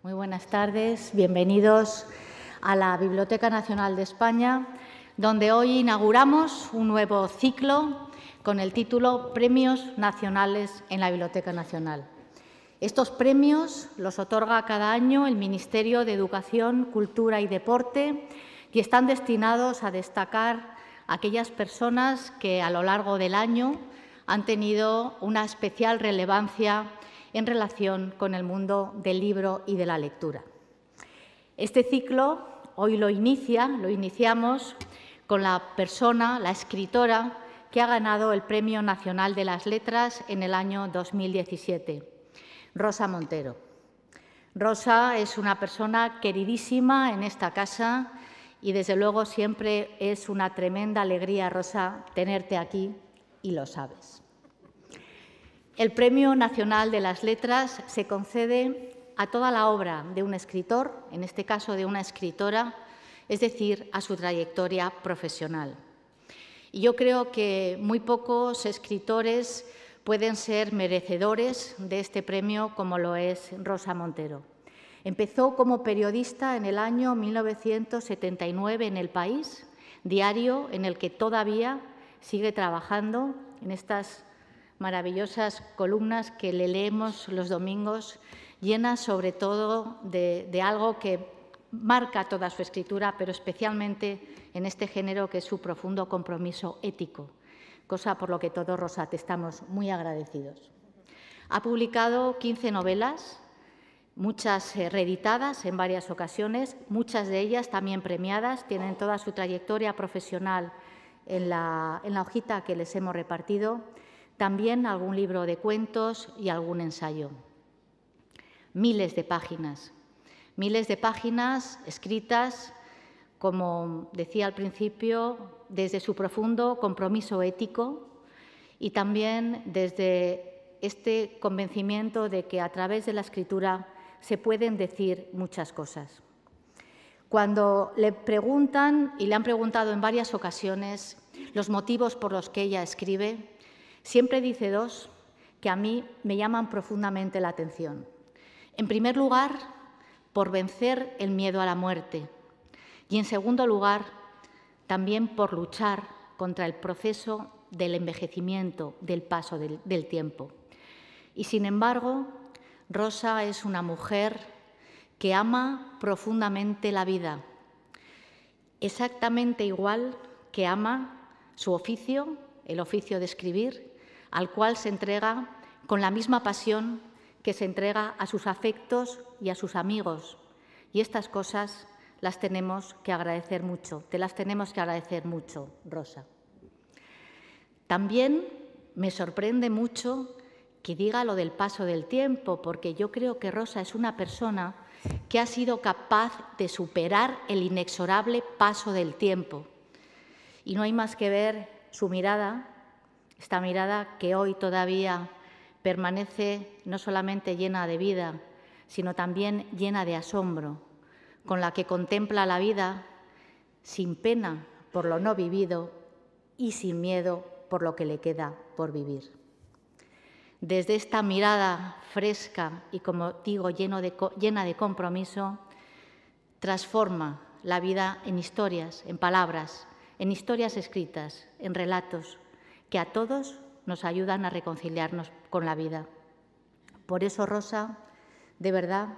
Muy buenas tardes, bienvenidos a la Biblioteca Nacional de España, donde hoy inauguramos un nuevo ciclo con el título Premios Nacionales en la Biblioteca Nacional. Estos premios los otorga cada año el Ministerio de Educación, Cultura y Deporte y están destinados a destacar a aquellas personas que a lo largo del año han tenido una especial relevancia en relación con el mundo del libro y de la lectura. Este ciclo hoy lo iniciamos con la persona, la escritora, que ha ganado el Premio Nacional de las Letras en el año 2017, Rosa Montero. Rosa es una persona queridísima en esta casa y, desde luego, siempre es una tremenda alegría, Rosa, tenerte aquí y lo sabes. El Premio Nacional de las Letras se concede a toda la obra de un escritor, en este caso de una escritora, es decir, a su trayectoria profesional. Y yo creo que muy pocos escritores pueden ser merecedores de este premio como lo es Rosa Montero. Empezó como periodista en el año 1979 en El País, diario en el que todavía sigue trabajando en estas maravillosas columnas que le leemos los domingos, llenas sobre todo de algo que marca toda su escritura, pero especialmente en este género que es su profundo compromiso ético, cosa por lo que todos, Rosa, te estamos muy agradecidos. Ha publicado 15 novelas, muchas reeditadas en varias ocasiones, muchas de ellas también premiadas, tienen toda su trayectoria profesional en la hojita que les hemos repartido, también algún libro de cuentos y algún ensayo. Miles de páginas escritas, como decía al principio, desde su profundo compromiso ético y también desde este convencimiento de que a través de la escritura se pueden decir muchas cosas. Cuando le preguntan, y le han preguntado en varias ocasiones, los motivos por los que ella escribe, siempre dice dos que a mí me llaman profundamente la atención. En primer lugar, por vencer el miedo a la muerte. Y en segundo lugar, también por luchar contra el proceso del envejecimiento, del paso del tiempo. Y sin embargo, Rosa es una mujer que ama profundamente la vida, exactamente igual que ama su oficio, el oficio de escribir, al cual se entrega con la misma pasión que se entrega a sus afectos y a sus amigos. Y estas cosas las tenemos que agradecer mucho, te las tenemos que agradecer mucho, Rosa. También me sorprende mucho que diga lo del paso del tiempo, porque yo creo que Rosa es una persona que ha sido capaz de superar el inexorable paso del tiempo. Y no hay más que ver su mirada, esta mirada que hoy todavía permanece no solamente llena de vida, sino también llena de asombro, con la que contempla la vida sin pena por lo no vivido y sin miedo por lo que le queda por vivir. Desde esta mirada fresca y, como digo, llena de compromiso, transforma la vida en historias, en palabras, en historias escritas, en relatos, que a todos nos ayudan a reconciliarnos con la vida. Por eso, Rosa, de verdad,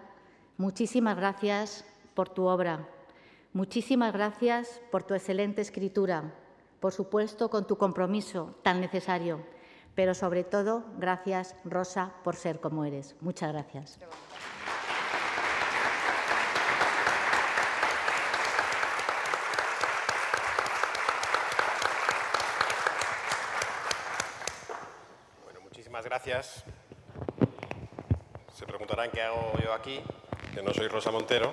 muchísimas gracias por tu obra, muchísimas gracias por tu excelente escritura, por supuesto con tu compromiso tan necesario, pero sobre todo, gracias, Rosa, por ser como eres. Muchas gracias. Muchísimas gracias. Se preguntarán qué hago yo aquí, que no soy Rosa Montero,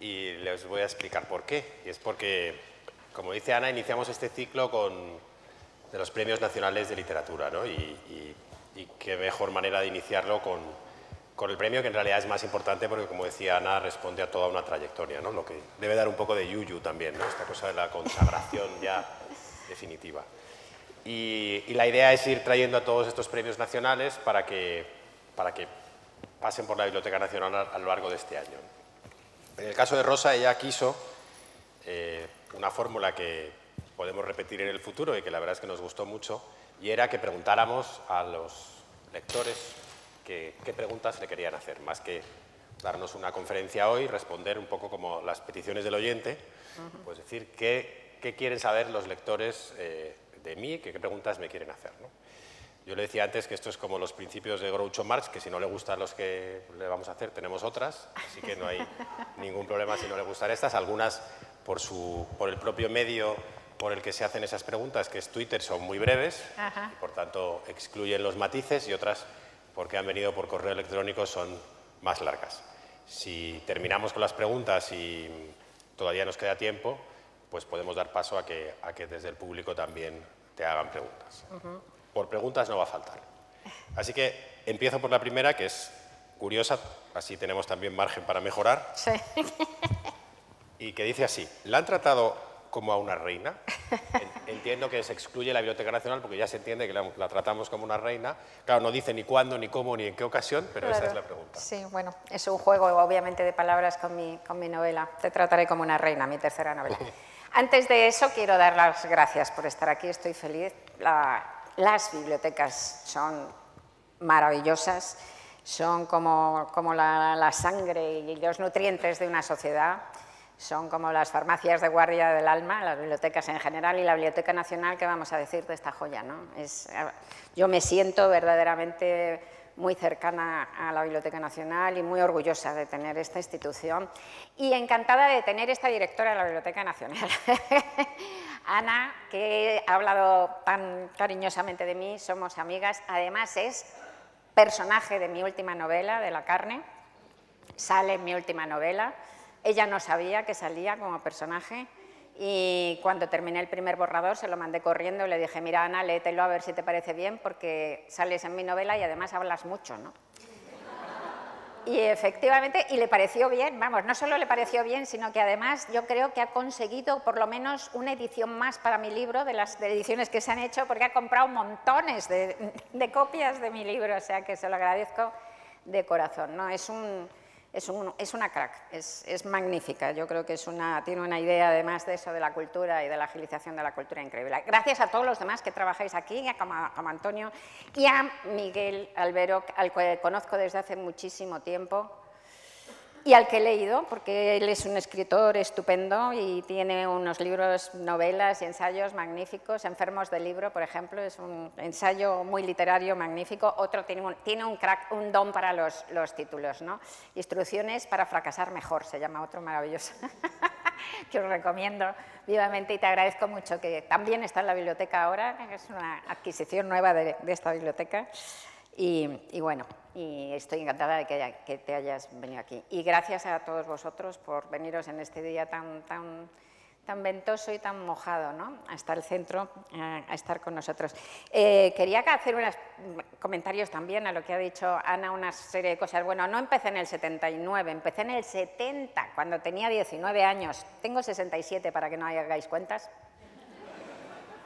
y les voy a explicar por qué. Y es porque, como dice Ana, iniciamos este ciclo de los Premios Nacionales de Literatura, ¿no? Y qué mejor manera de iniciarlo con el premio, que en realidad es más importante porque, como decía Ana, responde a toda una trayectoria, ¿no? Lo que debe dar un poco de yuyu también, ¿no? Esta cosa de la consagración ya definitiva. Y la idea es ir trayendo a todos estos premios nacionales para que pasen por la Biblioteca Nacional a lo largo de este año. En el caso de Rosa, ella quiso una fórmula que podemos repetir en el futuro y que la verdad es que nos gustó mucho, y era que preguntáramos a los lectores qué preguntas le querían hacer, más que darnos una conferencia hoy, responder un poco como las peticiones del oyente, pues decir qué quieren saber los lectores de mí, qué preguntas me quieren hacer, ¿no? Yo le decía antes que esto es como los principios de Groucho Marx, que si no le gustan los que le vamos a hacer, tenemos otras, así que no hay ningún problema si no le gustan estas. Algunas, por el propio medio por el que se hacen esas preguntas, que es Twitter, son muy breves, y por tanto excluyen los matices, y otras, porque han venido por correo electrónico, son más largas. Si terminamos con las preguntas y todavía nos queda tiempo, pues podemos dar paso a que desde el público también te hagan preguntas. Por preguntas no va a faltar. Así que empiezo por la primera, que es curiosa, así tenemos también margen para mejorar. Sí. Y que dice así: ¿la han tratado como a una reina? Entiendo que se excluye la Biblioteca Nacional porque ya se entiende que la tratamos como una reina. Claro, no dice ni cuándo, ni cómo, ni en qué ocasión, pero Claro. esa es la pregunta. Sí, bueno, es un juego obviamente de palabras con mi novela. Te trataré como una reina, mi tercera novela. Antes de eso quiero dar las gracias por estar aquí, estoy feliz. Las bibliotecas son maravillosas, son como la sangre y los nutrientes de una sociedad, son como las farmacias de guardia del alma, las bibliotecas en general, y la Biblioteca Nacional, ¿qué vamos a decir de esta joya, ¿no? Yo me siento verdaderamente muy cercana a la Biblioteca Nacional y muy orgullosa de tener esta institución y encantada de tener esta directora de la Biblioteca Nacional. Ana, que ha hablado tan cariñosamente de mí, somos amigas, además es personaje de mi última novela, de La carne, sale en mi última novela, ella no sabía que salía como personaje y cuando terminé el primer borrador se lo mandé corriendo y le dije: mira, Ana, léetelo a ver si te parece bien porque sales en mi novela y además hablas mucho, ¿no? Y efectivamente, y le pareció bien, vamos, no solo le pareció bien, sino que además yo creo que ha conseguido por lo menos una edición más para mi libro de las ediciones que se han hecho, porque ha comprado montones de copias de mi libro, o sea que se lo agradezco de corazón, ¿no? Es una crack, es magnífica, yo creo que tiene una idea además de eso de la cultura y de la agilización de la cultura increíble. Gracias a todos los demás que trabajáis aquí, como Antonio y a Miguel Albero, al que conozco desde hace muchísimo tiempo y al que he leído, porque él es un escritor estupendo y tiene unos libros, novelas y ensayos magníficos. Enfermos del libro, por ejemplo, es un ensayo muy literario magnífico. Otro tiene un don para los títulos, ¿no? Instrucciones para fracasar mejor, se llama otro maravilloso, que os recomiendo vivamente y te agradezco mucho, que también está en la biblioteca ahora, es una adquisición nueva de esta biblioteca. Y bueno, y estoy encantada de que te hayas venido aquí. Y gracias a todos vosotros por veniros en este día tan ventoso y tan mojado, ¿no? Hasta el centro, a estar con nosotros. Quería hacer unos comentarios también a lo que ha dicho Ana, una serie de cosas. Bueno, no empecé en el 79, empecé en el 70, cuando tenía 19 años. Tengo 67 para que no hagáis cuentas.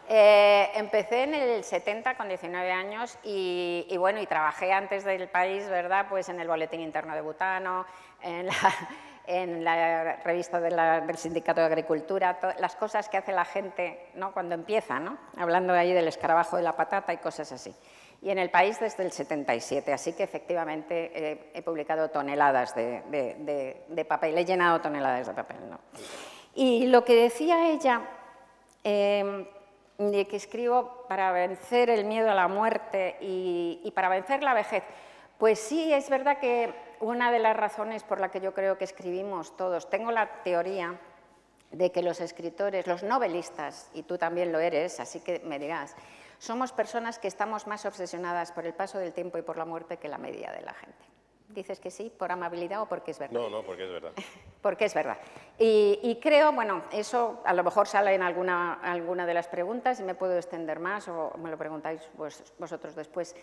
Empecé en el 70 con 19 años y bueno, y trabajé antes del país, ¿verdad? Pues en el Boletín Interno de Butano, en la revista del Sindicato de Agricultura, las cosas que hace la gente, ¿no? Cuando empieza, ¿no? Hablando ahí del escarabajo de la patata y cosas así. Y en el país desde el 77, así que efectivamente he publicado toneladas de papel, he llenado toneladas de papel, ¿no? Y lo que decía ella, de que escribo para vencer el miedo a la muerte y para vencer la vejez. Pues sí, es verdad que una de las razones por la que yo creo que escribimos todos, tengo la teoría de que los escritores, los novelistas, y tú también lo eres, así que me dirás, somos personas que estamos más obsesionadas por el paso del tiempo y por la muerte que la media de la gente. ¿Dices que sí por amabilidad o porque es verdad? No, porque es verdad. Porque es verdad. Y creo, bueno, eso a lo mejor sale en alguna de las preguntas y me puedo extender más o me lo preguntáis vosotros después.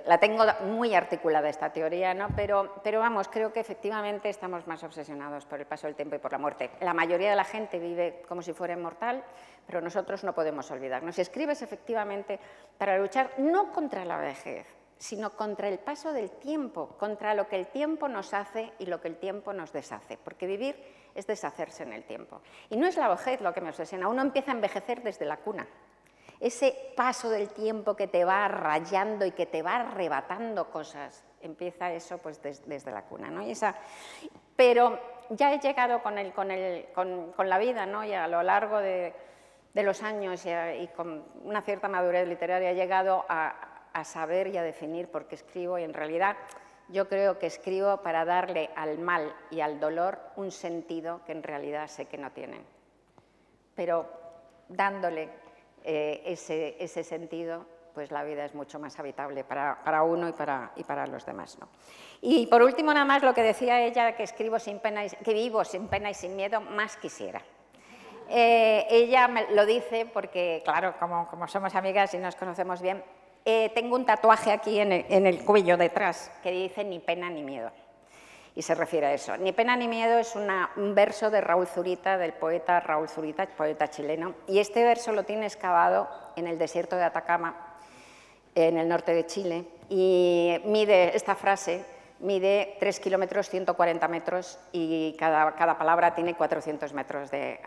La tengo muy articulada esta teoría, ¿no? Pero vamos, creo que efectivamente estamos más obsesionados por el paso del tiempo y por la muerte. La mayoría de la gente vive como si fuera inmortal, pero nosotros no podemos olvidarnos. Si escribes efectivamente para luchar no contra la vejez, sino contra el paso del tiempo, contra lo que el tiempo nos hace y lo que el tiempo nos deshace, porque vivir es deshacerse en el tiempo. Y no es la vejez lo que me obsesiona, uno empieza a envejecer desde la cuna. Ese paso del tiempo que te va rayando y que te va arrebatando cosas, empieza eso pues desde la cuna, ¿no? Pero ya he llegado con la vida, ¿no? Y a lo largo de los años y con una cierta madurez literaria he llegado a saber y a definir por qué escribo, y en realidad yo creo que escribo para darle al mal y al dolor un sentido que en realidad sé que no tienen. Pero dándole ese sentido, pues la vida es mucho más habitable para uno y para los demás, ¿no? Y por último, nada más lo que decía ella, que vivo sin pena y sin miedo, más quisiera. Ella me lo dice porque, claro, como somos amigas y nos conocemos bien, tengo un tatuaje aquí en el cuello detrás que dice ni pena ni miedo. Y se refiere a eso. Ni pena ni miedo es un verso de Raúl Zurita, del poeta Raúl Zurita, poeta chileno, y este verso lo tiene excavado en el desierto de Atacama, en el norte de Chile, y esta frase mide 3 kilómetros, 140 metros, y cada palabra tiene 400 metros de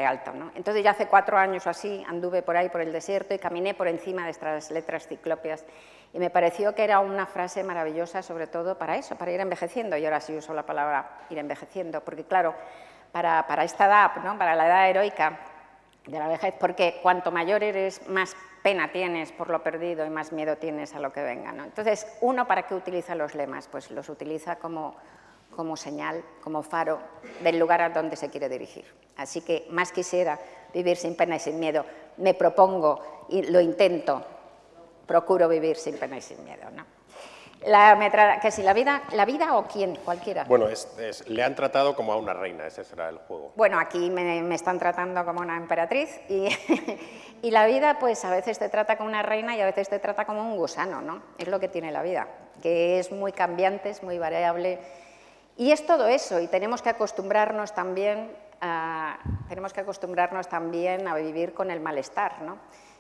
alto, ¿no? Entonces ya hace 4 años o así anduve por ahí por el desierto y caminé por encima de estas letras ciclópeas y me pareció que era una frase maravillosa, sobre todo para eso, para ir envejeciendo. Y ahora sí uso la palabra ir envejeciendo, porque claro, para esta edad, ¿no? Para la edad heroica de la vejez, porque cuanto mayor eres, más pena tienes por lo perdido y más miedo tienes a lo que venga, ¿no? Entonces, ¿uno para qué utiliza los lemas? Pues los utiliza como señal, como faro del lugar a donde se quiere dirigir. Así que más quisiera vivir sin pena y sin miedo. Me propongo y lo intento, procuro vivir sin pena y sin miedo, ¿no? Que si la vida o quién, cualquiera. Bueno, le han tratado como a una reina, ese será el juego. Bueno, aquí me están tratando como una emperatriz y la vida pues a veces te trata como una reina y a veces te trata como un gusano, ¿no? Es lo que tiene la vida, que es muy cambiante, es muy variable y es todo eso, y tenemos que acostumbrarnos también a vivir con el malestar, ¿no?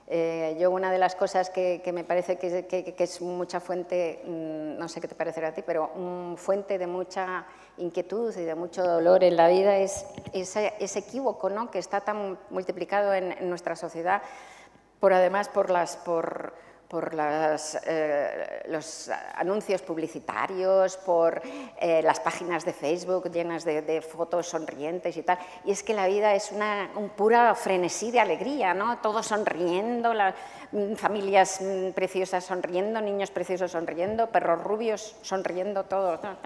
Yo una de las cosas que me parece que es mucha fuente, no sé qué te parecerá a ti, pero fuente de mucha inquietud y de mucho dolor en la vida es ese equívoco, ¿no? Que está tan multiplicado en nuestra sociedad, además por los anuncios publicitarios, por las páginas de Facebook llenas de fotos sonrientes y tal. Y es que la vida es un pura frenesí de alegría, ¿no? Todos sonriendo, las familias preciosas sonriendo, niños preciosos sonriendo, perros rubios sonriendo, todos, ¿no?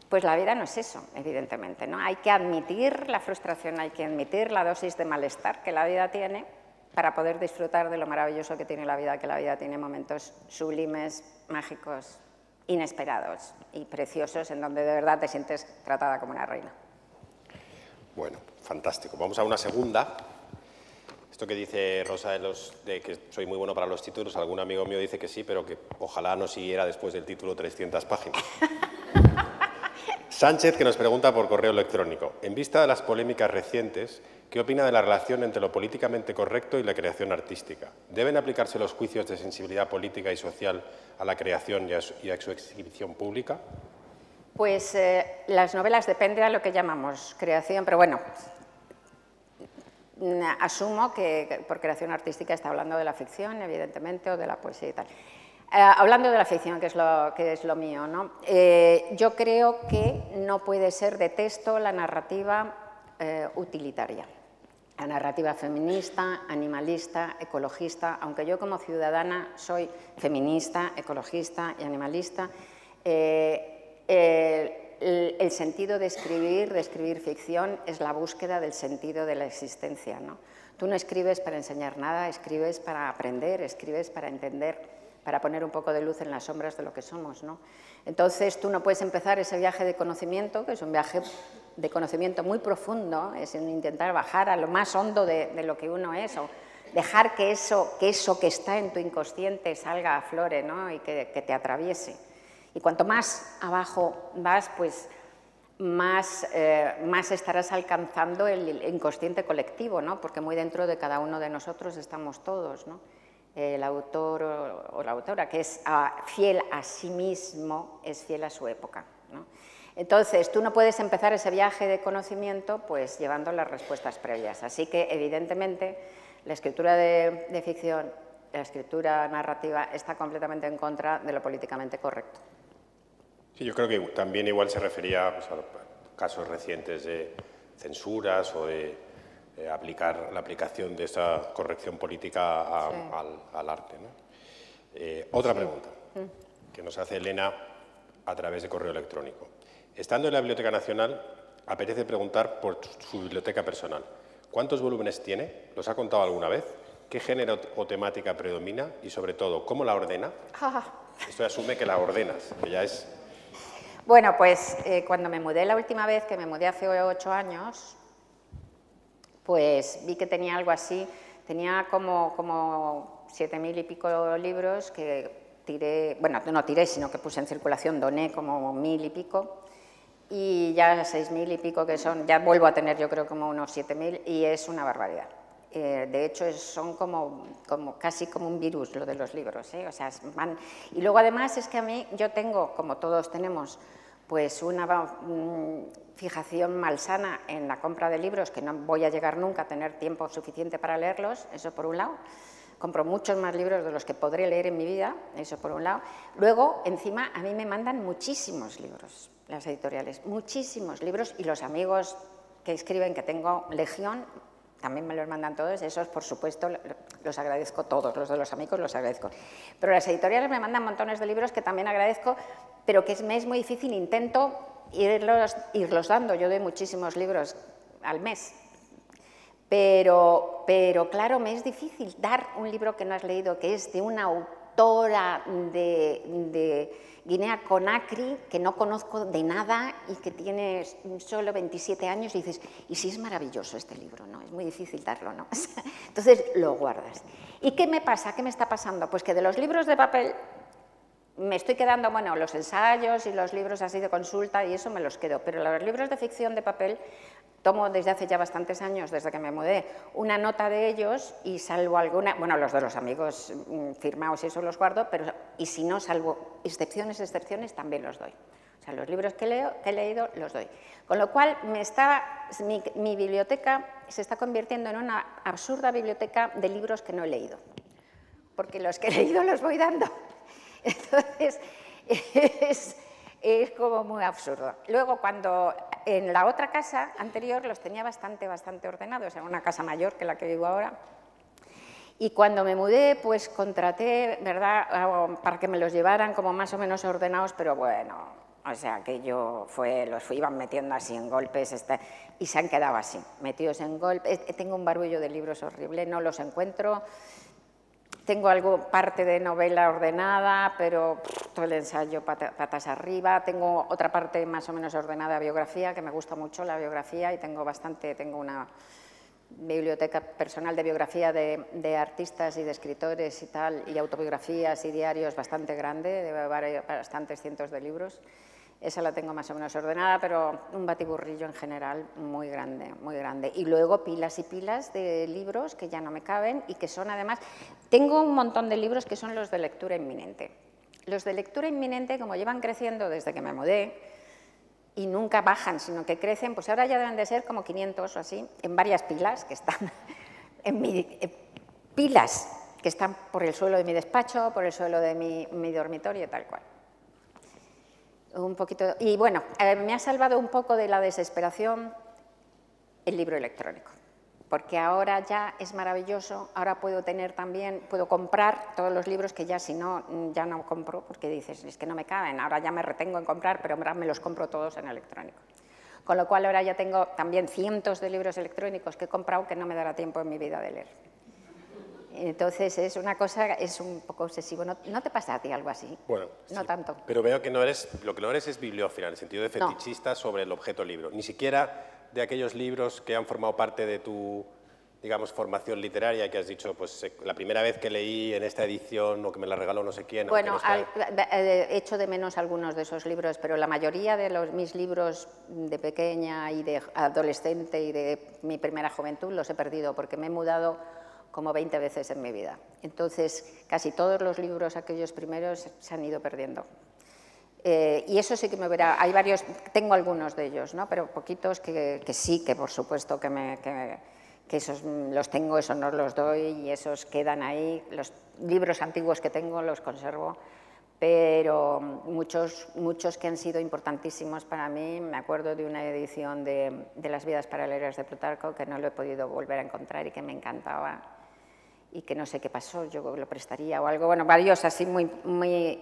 Pues la vida no es eso, evidentemente, ¿no? Hay que admitir la frustración, hay que admitir la dosis de malestar que la vida tiene, para poder disfrutar de lo maravilloso que tiene la vida, que la vida tiene momentos sublimes, mágicos, inesperados y preciosos, en donde de verdad te sientes tratada como una reina. Bueno, fantástico. Vamos a una segunda. Esto que dice Rosa de que soy muy bueno para los títulos, algún amigo mío dice que sí, pero que ojalá no siguiera después del título 300 páginas. Sánchez, que nos pregunta por correo electrónico. En vista de las polémicas recientes, ¿qué opina de la relación entre lo políticamente correcto y la creación artística? ¿Deben aplicarse los juicios de sensibilidad política y social a la creación y a su exhibición pública? Pues las novelas depende de lo que llamamos creación, pero bueno, asumo que por creación artística está hablando de la ficción, evidentemente, o de la poesía y tal. Hablando de la ficción, que es lo mío, ¿no? Yo creo que no puede ser de texto la narrativa utilitaria. La narrativa feminista, animalista, ecologista, aunque yo como ciudadana soy feminista, ecologista y animalista, el sentido de escribir ficción es la búsqueda del sentido de la existencia, ¿no? Tú no escribes para enseñar nada, escribes para aprender, escribes para entender, para poner un poco de luz en las sombras de lo que somos, ¿no? Entonces tú no puedes empezar ese viaje de conocimiento, que es un viaje de conocimiento muy profundo, es intentar bajar a lo más hondo de lo que uno es, o dejar que eso que está en tu inconsciente salga a flore, ¿no? Y que te atraviese. Y cuanto más abajo vas, pues más estarás alcanzando el inconsciente colectivo, ¿no? Porque muy dentro de cada uno de nosotros estamos todos, ¿no? el autor o la autora, que es fiel a sí mismo, es fiel a su época, ¿no? Entonces, tú no puedes empezar ese viaje de conocimiento pues llevando las respuestas previas. Así que, evidentemente, la escritura de ficción, la escritura narrativa, está completamente en contra de lo políticamente correcto. Sí, yo creo que también igual se refería pues, a casos recientes de censuras o de aplicar la aplicación de esa corrección política al arte, ¿no? Otra pregunta que nos hace Elena a través de correo electrónico. Estando en la Biblioteca Nacional, apetece preguntar por su biblioteca personal. ¿Cuántos volúmenes tiene? ¿Los ha contado alguna vez? ¿Qué género o temática predomina? Y sobre todo, ¿cómo la ordena? Esto asume que la ordenas, que ya es... Bueno, pues cuando me mudé la última vez, que me mudé hace 8 años, pues vi que tenía algo así, tenía como 7.000 y pico libros que tiré, bueno, no tiré, sino que puse en circulación, doné como 1.000 y pico, y ya 6.000 y pico que son, ya vuelvo a tener yo creo como unos 7.000 y es una barbaridad. De hecho, son casi como un virus lo de los libros, ¿eh? O sea, y luego además es que a mí, yo tengo, como todos tenemos, pues una fijación malsana en la compra de libros, que no voy a llegar nunca a tener tiempo suficiente para leerlos, eso por un lado. Compro muchos más libros de los que podré leer en mi vida, eso por un lado. Luego, encima, a mí me mandan muchísimos libros, las editoriales, muchísimos libros, y los amigos que escriben, que tengo legión, también me los mandan todos, esos por supuesto los agradezco todos, los de los amigos los agradezco. Pero las editoriales me mandan montones de libros que también agradezco, pero que me es muy difícil, intento irlos dando, yo doy muchísimos libros al mes. Pero claro, me es difícil dar un libro que no has leído, que es de una autora de Guinea-Conakry, que no conozco de nada y que tiene solo 27 años, y dices, ¿y si es maravilloso este libro? No, es muy difícil darlo, ¿no? Entonces lo guardas. ¿Y qué me pasa? ¿Qué me está pasando? Pues que de los libros de papel me estoy quedando, bueno, los ensayos y los libros así de consulta y eso me los quedo, pero los libros de ficción de papel tomo desde hace ya bastantes años, desde que me mudé, una nota de ellos y salvo alguna, bueno, los de los amigos firmados y eso los guardo, pero y si no, salvo excepciones, también los doy. O sea, los libros que he leído los doy. Con lo cual, mi biblioteca se está convirtiendo en una absurda biblioteca de libros que no he leído, porque los que he leído los voy dando. Entonces, es como muy absurdo. Luego, cuando en la otra casa anterior los tenía bastante ordenados, era una casa mayor que la que vivo ahora, y cuando me mudé, pues contraté, ¿verdad?, para que me los llevaran como más o menos ordenados, pero bueno, o sea, que los iban metiendo así en golpes, y se han quedado así, metidos en golpes. Tengo un barullo de libros horrible, no los encuentro. Tengo parte de novela ordenada, pero todo el ensayo patas arriba. Tengo otra parte más o menos ordenada de biografía, que me gusta mucho la biografía, y tengo una biblioteca personal de biografía de artistas y de escritores y tal, y autobiografías y diarios bastante grande, de bastantes cientos de libros. Esa la tengo más o menos ordenada, pero un batiburrillo en general muy grande, muy grande. Y luego pilas y pilas de libros que ya no me caben y que son además... Tengo un montón de libros que son los de lectura inminente. Los de lectura inminente, como llevan creciendo desde que me mudé, y nunca bajan, sino que crecen, pues ahora ya deben de ser como 500 o así, en varias pilas que están pilas que están por el suelo de mi despacho, por el suelo de mi dormitorio, tal cual. Un poquito, y bueno, me ha salvado un poco de la desesperación el libro electrónico, porque ahora ya es maravilloso, ahora puedo comprar todos los libros que ya si no, ya no compro, porque dices, es que no me caben, ahora ya me retengo en comprar, pero ahora me los compro todos en electrónico. Con lo cual ahora ya tengo también cientos de libros electrónicos que he comprado que no me dará tiempo en mi vida de leer. Entonces es una cosa, es un poco obsesivo. ¿No te pasa a ti algo así? Bueno, no sí, tanto. Pero veo que lo que no eres es bibliófila, en el sentido de fetichista sobre el objeto libro. Ni siquiera de aquellos libros que han formado parte de tu, digamos, formación literaria, que has dicho, pues la primera vez que leí en esta edición o que me la regaló no sé quién. Bueno, echo de menos algunos de esos libros, pero la mayoría de mis libros de pequeña y de adolescente y de mi primera juventud los he perdido porque me he mudado como 20 veces en mi vida. Entonces, casi todos los libros, aquellos primeros, se han ido perdiendo. Y eso sí que me verá, hay varios, tengo algunos de ellos, ¿no? Pero poquitos que sí, que por supuesto que esos los tengo, esos no los doy y esos quedan ahí. Los libros antiguos que tengo los conservo, pero muchos que han sido importantísimos para mí. Me acuerdo de una edición de Las vidas paralelas de Plutarco que no lo he podido volver a encontrar y que me encantaba y que no sé qué pasó, yo lo prestaría o algo, bueno, varios así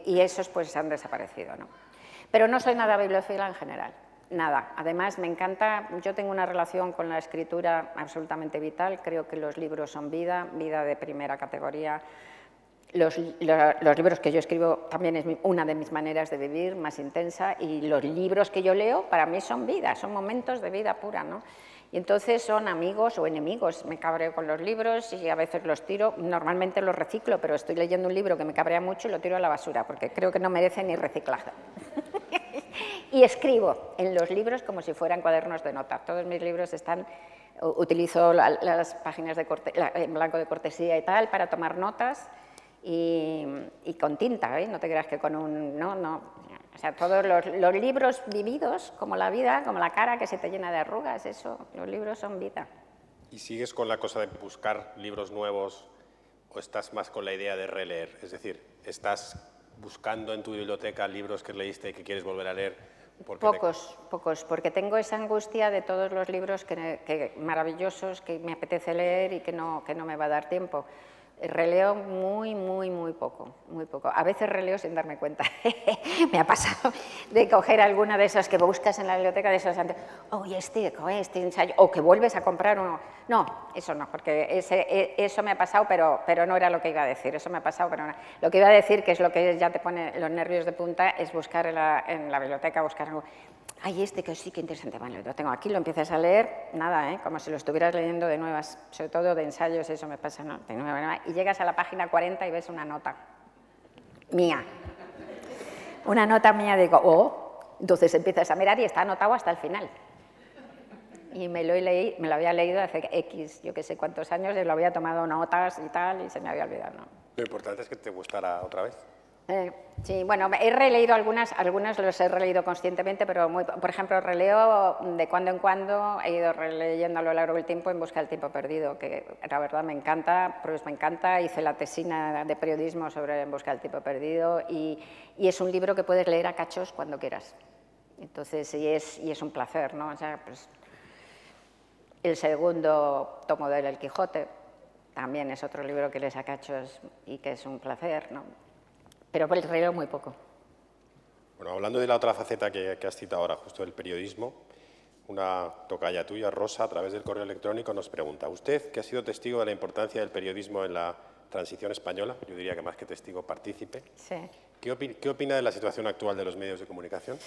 y esos pues han desaparecido, ¿no? Pero no soy nada bibliófila en general, nada. Además me encanta, yo tengo una relación con la escritura absolutamente vital, creo que los libros son vida de primera categoría. Los libros que yo escribo también es una de mis maneras de vivir, más intensa, y los libros que yo leo para mí son vida, son momentos de vida pura, ¿no? Y entonces son amigos o enemigos, me cabreo con los libros y a veces los tiro, normalmente los reciclo, pero estoy leyendo un libro que me cabrea mucho y lo tiro a la basura, porque creo que no merece ni reciclaje. Y escribo en los libros como si fueran cuadernos de nota, todos mis libros están, utilizo las páginas en blanco de cortesía y tal para tomar notas, y con tinta, ¿eh? No te creas que con un... No. O sea, todos los libros vividos, como la vida, como la cara que se te llena de arrugas, eso, los libros son vida. ¿Y sigues con la cosa de buscar libros nuevos o estás más con la idea de releer? Es decir, ¿estás buscando en tu biblioteca libros que leíste y que quieres volver a leer? Pocos, porque tengo esa angustia de todos los libros maravillosos que me apetece leer y que no me va a dar tiempo. Releo muy poco. A veces releo sin darme cuenta. Me ha pasado de coger alguna de esas que buscas en la biblioteca de esos antes. Este ensayo, o que vuelves a comprar uno. No, eso no, porque eso me ha pasado, pero no era lo que iba a decir. Eso me ha pasado, pero no. Lo que iba a decir, que es lo que ya te pone los nervios de punta, es buscar en la biblioteca, buscar algo. Ay, que sí, que interesante, vale, lo tengo aquí, lo empiezas a leer, nada, como si lo estuvieras leyendo de nuevas, sobre todo de ensayos, eso me pasa, ¿no? De nueva, y llegas a la página 40 y ves una nota mía. Una nota mía, digo, entonces empiezas a mirar y está anotado hasta el final. Y me lo había leído hace X, yo que sé cuántos años, y lo había tomado notas y tal, y se me había olvidado, ¿no? Lo importante es que te gustara otra vez. Sí, bueno, he releído algunas los he releído conscientemente, pero por ejemplo, releo de cuando en cuando, he ido releyendo a lo largo del tiempo En busca del tiempo perdido, que la verdad me encanta, pues me encanta, hice la tesina de periodismo sobre En busca del tiempo perdido y es un libro que puedes leer a cachos cuando quieras. Entonces, y es un placer, ¿no? O sea, pues, el segundo tomo del El Quijote también es otro libro que lees a cachos y que es un placer, ¿no? Pero pues releo muy poco. Bueno, hablando de la otra faceta que has citado ahora, justo del periodismo, una tocaya tuya, Rosa, a través del correo electrónico nos pregunta: usted, que ha sido testigo de la importancia del periodismo en la transición española, yo diría que más que testigo, partícipe, sí. ¿Qué opina de la situación actual de los medios de comunicación?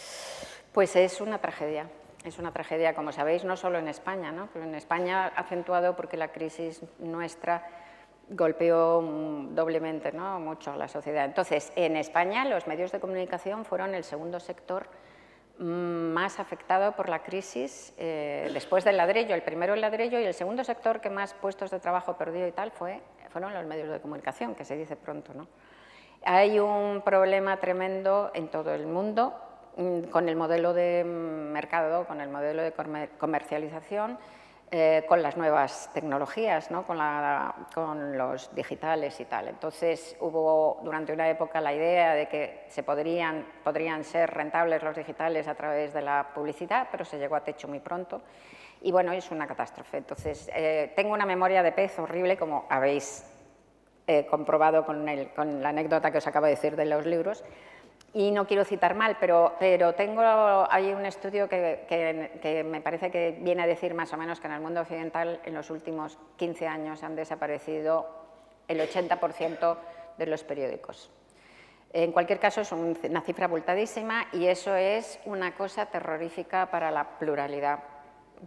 Pues es una tragedia. Es una tragedia, como sabéis, no solo en España, ¿no? Pero en España acentuado porque la crisis nuestra golpeó doblemente, ¿no? Mucho a la sociedad. Entonces, en España los medios de comunicación fueron el segundo sector más afectado por la crisis después del ladrillo. El primero el ladrillo y el segundo sector que más puestos de trabajo perdió y tal fueron los medios de comunicación, que se dice pronto, ¿no? Hay un problema tremendo en todo el mundo con el modelo de mercado, con el modelo de comercialización, con las nuevas tecnologías, ¿no? con los digitales y tal. Entonces hubo durante una época la idea de que podrían ser rentables los digitales a través de la publicidad, pero se llegó a techo muy pronto y bueno, es una catástrofe. Entonces tengo una memoria de pez horrible, como habéis comprobado con la anécdota que os acabo de decir de los libros. Y no quiero citar mal, pero hay un estudio que me parece que viene a decir más o menos que en el mundo occidental en los últimos 15 años han desaparecido el 80% de los periódicos. En cualquier caso es una cifra abultadísima y eso es una cosa terrorífica para la pluralidad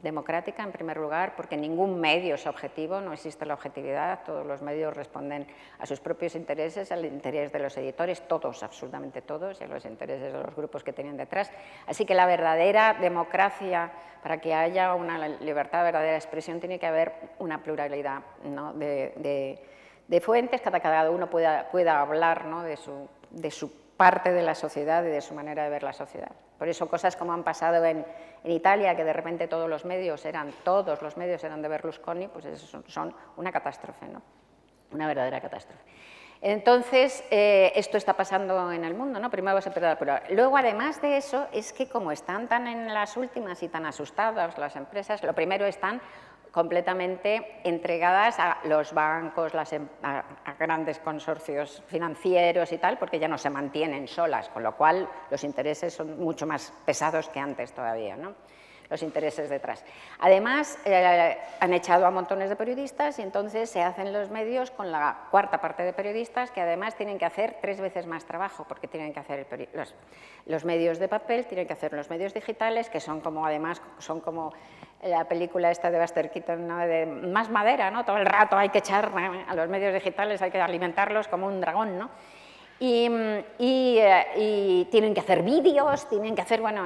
democrática, en primer lugar, porque ningún medio es objetivo, no existe la objetividad, todos los medios responden a sus propios intereses, al interés de los editores, todos, absolutamente todos, y a los intereses de los grupos que tenían detrás. Así que la verdadera democracia, para que haya una libertad de verdadera expresión, tiene que haber una pluralidad, ¿no?, de fuentes, cada uno pueda hablar, ¿no?, de su parte de la sociedad y de su manera de ver la sociedad. Por eso cosas como han pasado en Italia, que de repente todos los medios eran de Berlusconi, pues eso son una catástrofe, ¿no?, una verdadera catástrofe. Entonces, esto está pasando en el mundo, ¿no? Primero se pierde la pluralidad. Luego, además de eso, es que como están tan en las últimas y tan asustadas las empresas, lo primero están completamente entregadas a los bancos, a grandes consorcios financieros y tal, porque ya no se mantienen solas, con lo cual los intereses son mucho más pesados que antes todavía, ¿no?, los intereses detrás. Además, han echado a montones de periodistas y entonces se hacen los medios con la cuarta parte de periodistas, que además tienen que hacer 3 veces más trabajo, porque tienen que hacer los medios de papel, tienen que hacer los medios digitales, que son como, además, son como la película esta de Buster Keaton, ¿no?, de más madera, ¿no?, todo el rato hay que echar a los medios digitales, hay que alimentarlos como un dragón, ¿no? Y tienen que hacer vídeos, tienen que hacer, bueno,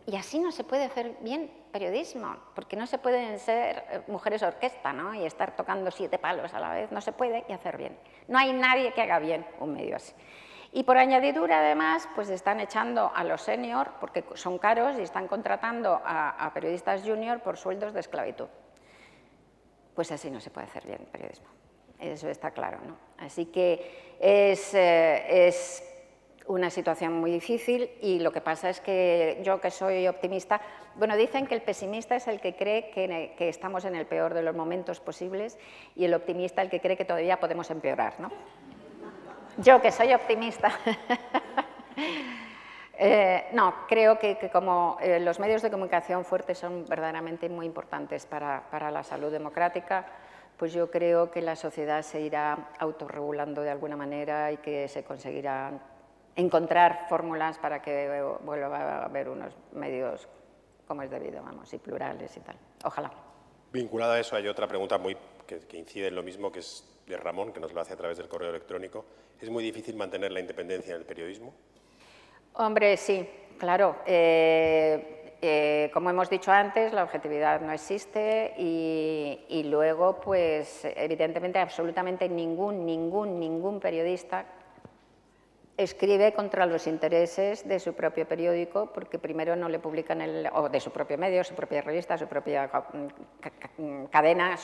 y así no se puede hacer bien periodismo, porque no se pueden ser mujeres orquesta, ¿no?, y estar tocando 7 palos a la vez, no se puede y hacer bien. No hay nadie que haga bien un medio así. Y por añadidura, además, pues están echando a los senior, porque son caros, y están contratando a periodistas junior por sueldos de esclavitud. Pues así no se puede hacer bien periodismo. Eso está claro, ¿no? Así que es una situación muy difícil y lo que pasa es que yo, que soy optimista, bueno, dicen que el pesimista es el que cree que estamos en el peor de los momentos posibles y el optimista el que cree que todavía podemos empeorar, ¿no? Yo, que soy optimista, no, creo que como los medios de comunicación fuertes son verdaderamente muy importantes para la salud democrática, pues yo creo que la sociedad se irá autorregulando de alguna manera y que se conseguirán encontrar fórmulas para que vuelva a haber unos medios como es debido, vamos, y plurales y tal. Ojalá. Vinculada a eso hay otra pregunta que incide en lo mismo, que es de Ramón, que nos lo hace a través del correo electrónico. ¿Es muy difícil mantener la independencia en el periodismo? Hombre, sí, claro. Como hemos dicho antes, la objetividad no existe y luego, pues, evidentemente, absolutamente ningún periodista escribe contra los intereses de su propio periódico, porque primero no le publican, o de su propio medio, su propia revista, su propia cadena,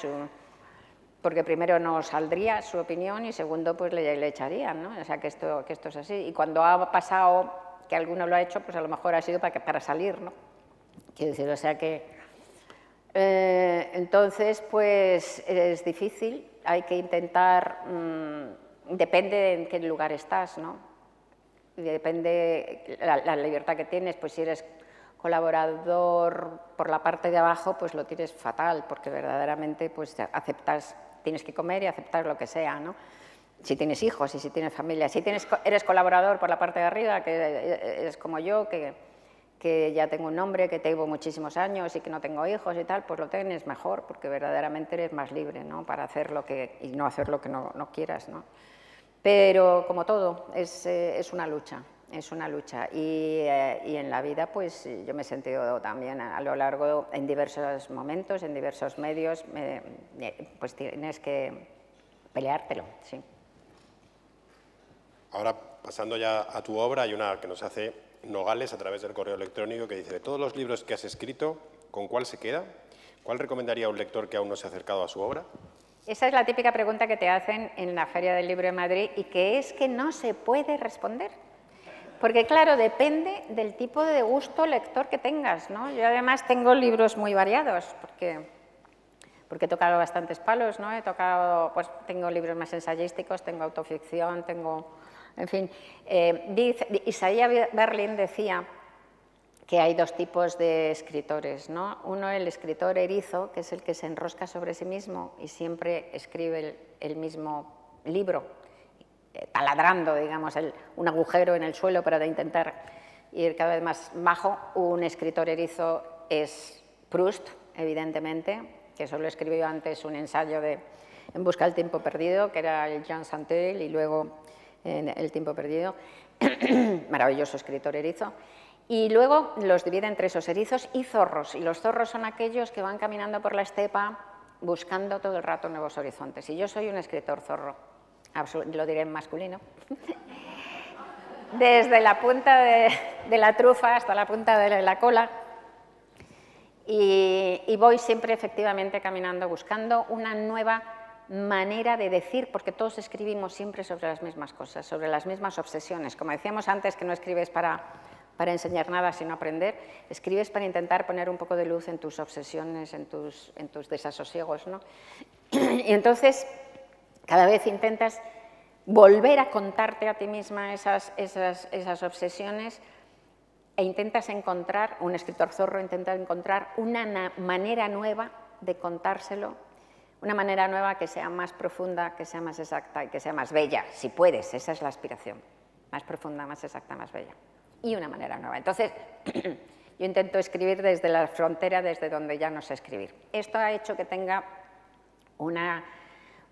porque primero no saldría su opinión y segundo, pues le echarían, ¿no? O sea, que esto es así. Y cuando ha pasado que alguno lo ha hecho, pues a lo mejor ha sido para salir, ¿no? Quiero decir, o sea que... entonces, pues es difícil, hay que intentar... depende de en qué lugar estás, ¿no? Depende la libertad que tienes, pues si eres colaborador por la parte de abajo, pues lo tienes fatal, porque verdaderamente pues aceptas, tienes que comer y aceptar lo que sea, ¿no? Si tienes hijos y si tienes familia, si eres colaborador por la parte de arriba, que es como yo, que ya tengo un nombre, que tengo muchísimos años y que no tengo hijos y tal, pues lo tienes mejor, porque verdaderamente eres más libre, ¿no? Para hacer y no hacer lo que no quieras, ¿no? Pero, como todo, es una lucha, y en la vida, pues yo me he sentido también a lo largo, en diversos momentos, en diversos medios, pues tienes que peleártelo, sí. Ahora, pasando ya a tu obra, hay una que nos hace Nogales a través del correo electrónico que dice: de todos los libros que has escrito, ¿con cuál se queda? ¿Cuál recomendaría a un lector que aún no se ha acercado a su obra? Esa es la típica pregunta que te hacen en la Feria del Libro de Madrid y que es que no se puede responder. Porque, claro, depende del tipo de gusto lector que tengas, ¿no? Yo, además, tengo libros muy variados, porque he tocado bastantes palos, ¿no? Pues tengo libros más ensayísticos, tengo autoficción, en fin. Isaiah Berlin decía que hay 2 tipos de escritores, ¿no? Uno, el escritor erizo, que es el que se enrosca sobre sí mismo y siempre escribe el mismo libro, taladrando, digamos, un agujero en el suelo para intentar ir cada vez más bajo. Un escritor erizo es Proust, evidentemente, que solo escribió antes un ensayo de En busca del tiempo perdido, que era el Jean Santel, y luego El tiempo perdido, maravilloso escritor erizo. Y luego los divide entre esos erizos y zorros, y los zorros son aquellos que van caminando por la estepa buscando todo el rato nuevos horizontes. Y yo soy un escritor zorro, lo diré en masculino, desde la punta de la trufa hasta la punta de la cola, y voy siempre efectivamente caminando buscando una nueva manera de decir, porque todos escribimos siempre sobre las mismas cosas, sobre las mismas obsesiones. Como decíamos antes, que no escribes para enseñar nada, sino aprender, escribes para intentar poner un poco de luz en tus obsesiones, en tus desasosiegos, ¿no? Y entonces, cada vez intentas volver a contarte a ti misma esas obsesiones, e intentas encontrar, un escritor zorro intenta encontrar una manera nueva de contárselo, una manera nueva que sea más profunda, que sea más exacta y que sea más bella, si puedes, esa es la aspiración, más profunda, más exacta, más bella, y una manera nueva. Entonces, yo intento escribir desde la frontera, desde donde ya no sé escribir. Esto ha hecho que tenga una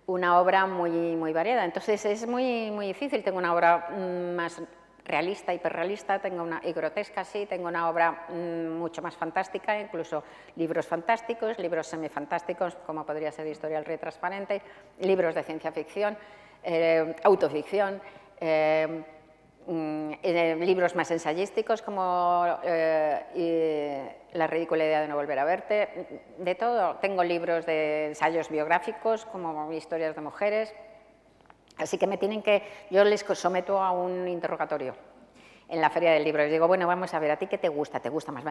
obra muy variada, entonces es muy difícil. Tengo una obra más realista, hiperrealista, y grotesca, sí, tengo una obra mucho más fantástica, incluso libros fantásticos, libros semifantásticos, como podría ser Historia del Rey Transparente, libros de ciencia ficción, autoficción, libros más ensayísticos como La ridícula idea de no volver a verte, de todo. Tengo libros de ensayos biográficos como Historias de mujeres. Así que yo les someto a un interrogatorio en la Feria del Libro. Les digo, bueno, vamos a ver, ¿a ti qué te gusta? ¿Te gusta más?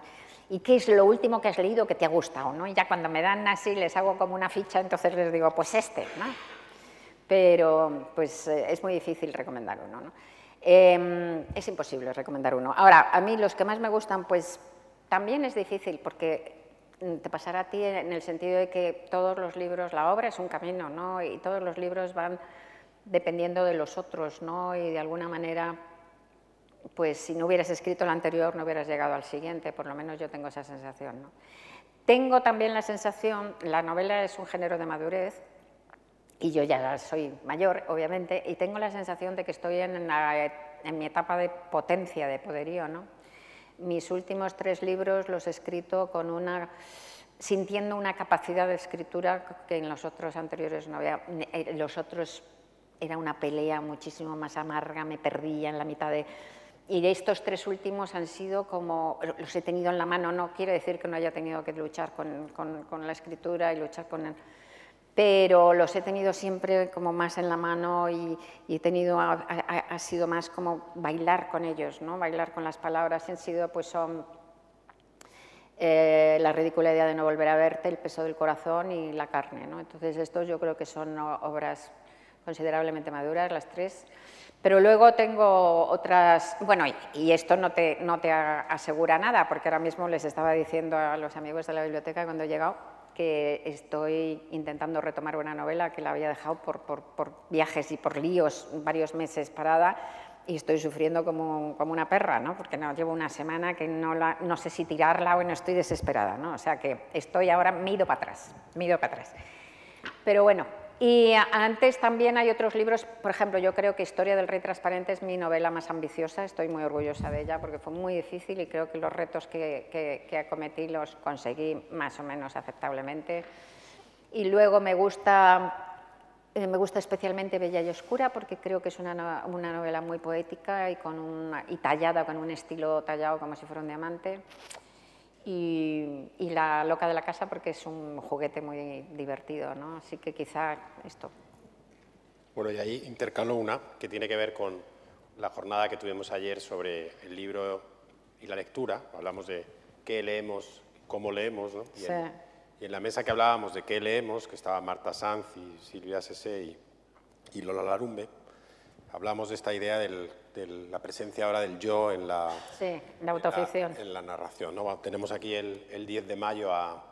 ¿Y qué es lo último que has leído que te ha gustado? ¿No? Y ya cuando me dan así, les hago como una ficha, entonces les digo, pues ¿no? Pero pues es muy difícil recomendar uno, ¿no? Es imposible recomendar uno. Ahora, a mí los que más me gustan, pues también es difícil, porque te pasará a ti en el sentido de que todos los libros, la obra es un camino, ¿no? Y todos los libros van dependiendo de los otros, ¿no? Y de alguna manera, pues si no hubieras escrito el anterior, no hubieras llegado al siguiente, por lo menos yo tengo esa sensación, ¿no? Tengo también la sensación, la novela es un género de madurez, y yo ya soy mayor, obviamente, y tengo la sensación de que estoy en mi etapa de potencia, de poderío, ¿no? Mis últimos 3 libros los he escrito sintiendo una capacidad de escritura que en los otros anteriores no había. Los otros era una pelea muchísimo más amarga, me perdía en la mitad de... Y estos 3 últimos han sido como... Los he tenido en la mano, no quiere decir que no haya tenido que luchar con la escritura y luchar con el... Pero los he tenido siempre como más en la mano y he tenido... Ha sido más como bailar con ellos, ¿no? Bailar con las palabras. Han sido, pues son... La ridícula idea de no volver a verte, El peso del corazón y La carne, ¿no? Entonces estos yo creo que son obras considerablemente maduras, las 3, pero luego tengo otras, bueno, y esto no te asegura nada, porque ahora mismo les estaba diciendo a los amigos de la biblioteca cuando he llegado que estoy intentando retomar una novela que la había dejado por viajes y por líos varios meses parada, y estoy sufriendo como una perra, ¿no? Porque llevo una semana que no sé si tirarla o no, estoy desesperada, ¿no? O sea que estoy ahora, mido para atrás. Pero bueno, y antes también hay otros libros, por ejemplo, yo creo que Historia del Rey Transparente es mi novela más ambiciosa, estoy muy orgullosa de ella porque fue muy difícil y creo que los retos que acometí los conseguí más o menos aceptablemente. Y luego me gusta especialmente Bella y Oscura porque creo que es una novela muy poética y tallada, con un estilo tallado como si fuera un diamante. Y La loca de la casa porque es un juguete muy divertido, ¿no? Así que quizá esto. Bueno, y ahí intercalo una que tiene que ver con la jornada que tuvimos ayer sobre el libro y la lectura. Hablamos de qué leemos, cómo leemos, ¿no? Sí. Y en la mesa que hablábamos de qué leemos, que estaba Marta Sanz y Silvia Sesé y Lola Larumbe, hablamos de esta idea de la presencia ahora del yo en la, sí, la autoficción. En la narración, ¿no? Tenemos aquí el 10 de mayo a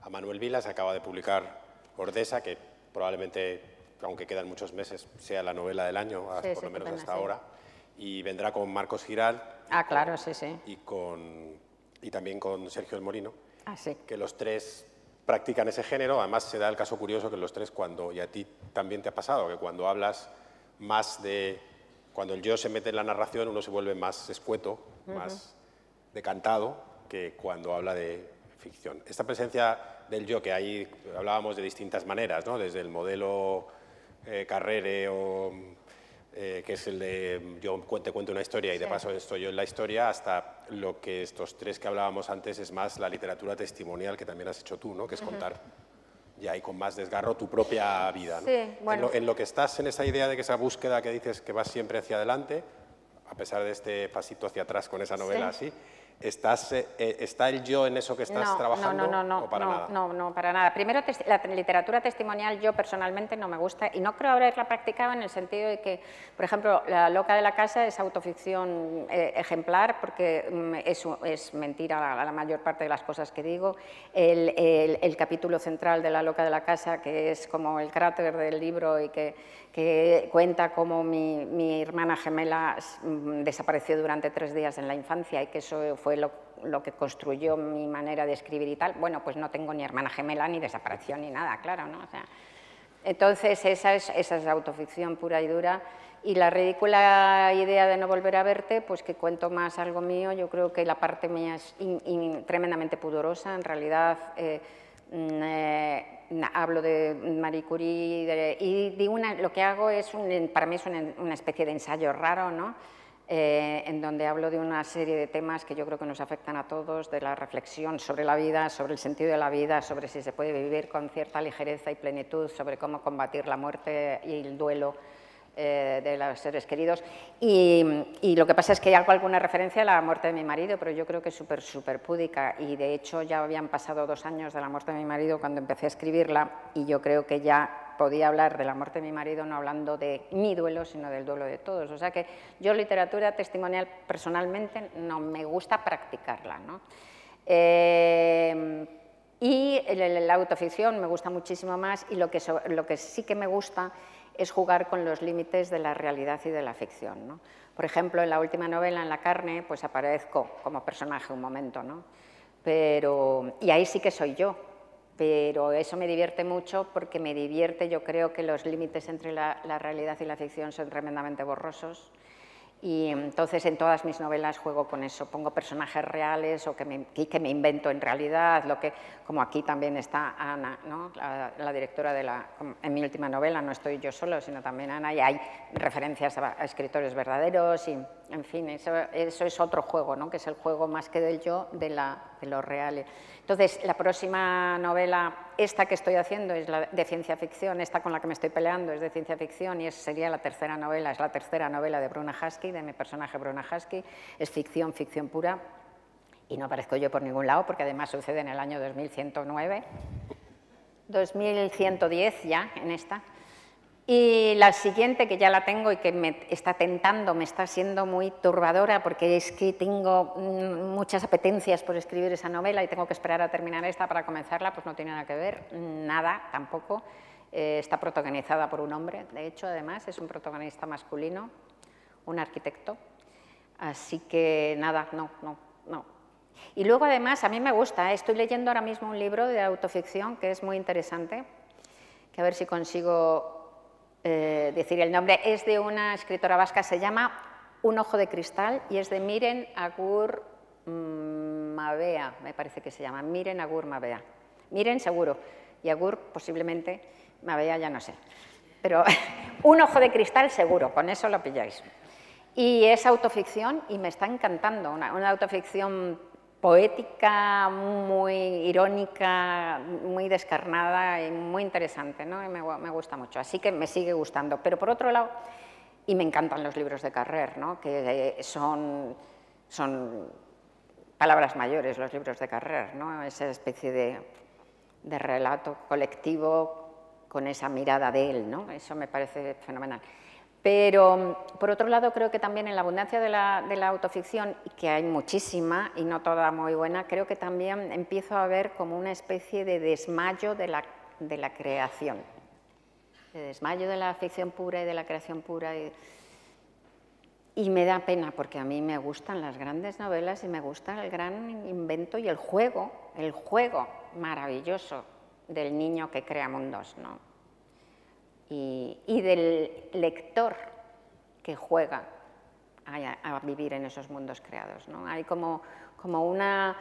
Manuel Vilas, acaba de publicar Ordesa, que probablemente, aunque quedan muchos meses, sea la novela del año, sí, por lo menos hasta sí. ahora, y vendrá con Marcos Giral. Claro, sí. Y también con Sergio El Morino. que los tres practican ese género. Además, se da el caso curioso que los tres, y a ti también te ha pasado, que cuando hablas más de... Cuando el yo se mete en la narración, uno se vuelve más escueto, más decantado, que cuando habla de ficción. Esta presencia del yo, que ahí hablábamos de distintas maneras, ¿no? Desde el modelo Carrere, que es el de yo te cuento una historia y de paso estoy yo en la historia, hasta lo que estos tres que hablábamos antes es más la literatura testimonial, que también has hecho tú, ¿no? Que es contar ya y con más desgarro tu propia vida, ¿no? Sí, bueno. En lo que estás en esa idea de que esa búsqueda que dices que vas siempre hacia adelante, a pesar de este pasito hacia atrás con esa novela así, ¿está el yo en eso que estás trabajando o para nada? No, para nada. Primero, la literatura testimonial yo personalmente no me gusta y no creo haberla practicado en el sentido de que, por ejemplo, La loca de la casa es autoficción ejemplar porque es mentira la mayor parte de las cosas que digo. El capítulo central de La loca de la casa, que es como el cráter del libro y que cuenta cómo mi hermana gemela desapareció durante 3 días en la infancia y que eso fue lo que construyó mi manera de escribir y tal. Bueno, pues no tengo ni hermana gemela, ni desaparición, ni nada, claro, ¿no? O sea, entonces esa es autoficción pura y dura. Y la ridícula idea de No volver a verte, pues que cuento más algo mío. Yo creo que la parte mía es tremendamente pudorosa. En realidad hablo de Marie Curie y lo que hago es, para mí es una especie de ensayo raro, ¿no? En donde hablo de una serie de temas que yo creo que nos afectan a todos, de la reflexión sobre la vida, sobre el sentido de la vida, sobre si se puede vivir con cierta ligereza y plenitud, sobre cómo combatir la muerte y el duelo de los seres queridos. Y lo que pasa es que hago alguna referencia a la muerte de mi marido, pero yo creo que es súper púdica, y de hecho ya habían pasado 2 años de la muerte de mi marido cuando empecé a escribirla, y yo creo que ya podía hablar de la muerte de mi marido no hablando de mi duelo, sino del duelo de todos. O sea que yo literatura testimonial personalmente no me gusta practicarla, ¿no? Y la autoficción me gusta muchísimo más, y lo que sí que me gusta es jugar con los límites de la realidad y de la ficción, ¿no? Por ejemplo, en la última novela, En la carne, pues aparezco como personaje un momento, ¿no? Y ahí sí que soy yo, pero eso me divierte mucho porque me divierte, yo creo que los límites entre la realidad y la ficción son tremendamente borrosos. Y entonces en todas mis novelas juego con eso, pongo personajes reales o que me invento en realidad, como aquí también está Ana, ¿no? la directora en mi última novela, no estoy yo solo, sino también Ana, y hay referencias a escritores verdaderos, y en fin, eso es otro juego, ¿no? Que es el juego más que del yo, de lo real. Entonces, la próxima novela, esta que estoy haciendo, es la de ciencia ficción, esta con la que me estoy peleando es de ciencia ficción y sería la tercera novela, es la tercera novela de Bruna Husky, de mi personaje Bruna Husky, es ficción pura, y no aparezco yo por ningún lado, porque además sucede en el año 2109, 2110 ya en esta. Y la siguiente, que ya la tengo y que me está tentando, me está siendo muy turbadora, porque es que tengo muchas apetencias por escribir esa novela y tengo que esperar a terminar esta para comenzarla, pues no tiene nada que ver, nada tampoco. Está protagonizada por un hombre, de hecho, además, es un protagonista masculino, un arquitecto, así que nada, no. Y luego, además, a mí me gusta, estoy leyendo ahora mismo un libro de autoficción que es muy interesante, que a ver si consigo decir el nombre, es de una escritora vasca, se llama Un ojo de cristal, y es de Miren Agur Mabea, me parece que se llama, Miren Agur Mabea. Miren seguro, y Agur posiblemente, Mabea ya no sé, pero Un ojo de cristal seguro, con eso lo pilláis. Y es autoficción y me está encantando, una autoficción poética, muy irónica, muy descarnada y muy interesante, ¿no? Y me gusta mucho, así que me sigue gustando. Pero por otro lado, y me encantan los libros de Carrer, ¿no? Que son palabras mayores los libros de Carrer, ¿no? Esa especie de relato colectivo con esa mirada de él, ¿no? Eso me parece fenomenal. Pero, por otro lado, creo que también en la abundancia de la autoficción, que hay muchísima y no toda muy buena, creo que también empiezo a ver como una especie de desmayo de la creación, de desmayo de la ficción pura y de la creación pura. Y me da pena porque a mí me gustan las grandes novelas y me gusta el gran invento y el juego maravilloso del niño que crea mundos, ¿no? Y del lector que juega a vivir en esos mundos creados, ¿no? Hay como una...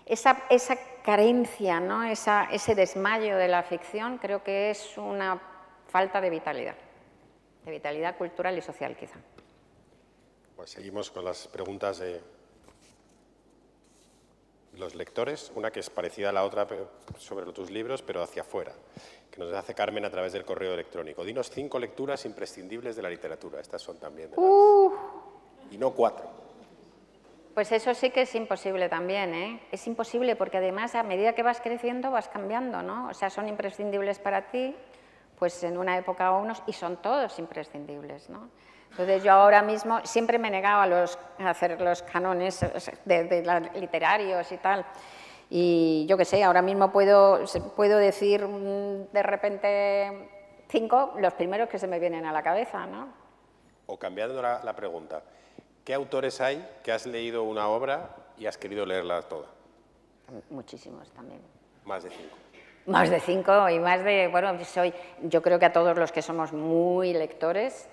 esa carencia, ¿no? Ese desmayo de la ficción creo que es una falta de vitalidad cultural y social, quizá. Pues seguimos con las preguntas de los lectores, una que es parecida a la otra sobre tus libros, pero hacia afuera, que nos hace Carmen a través del correo electrónico. Dinos 5 lecturas imprescindibles de la literatura. Estas son también de las... Y no 4. Pues eso sí que es imposible también, ¿eh? Es imposible porque además a medida que vas creciendo vas cambiando, ¿no? O sea, son imprescindibles para ti, pues en una época o unos, y son todos imprescindibles, ¿no? Entonces yo ahora mismo siempre me he negado a hacer los cánones literarios y tal, y yo qué sé, ahora mismo puedo decir de repente 5, los primeros que se me vienen a la cabeza, ¿no? O cambiando la pregunta, ¿qué autores hay que has leído una obra y has querido leerla toda? Muchísimos también. Más de 5. Más de 5 y más de... Bueno, yo creo que a todos los que somos muy lectores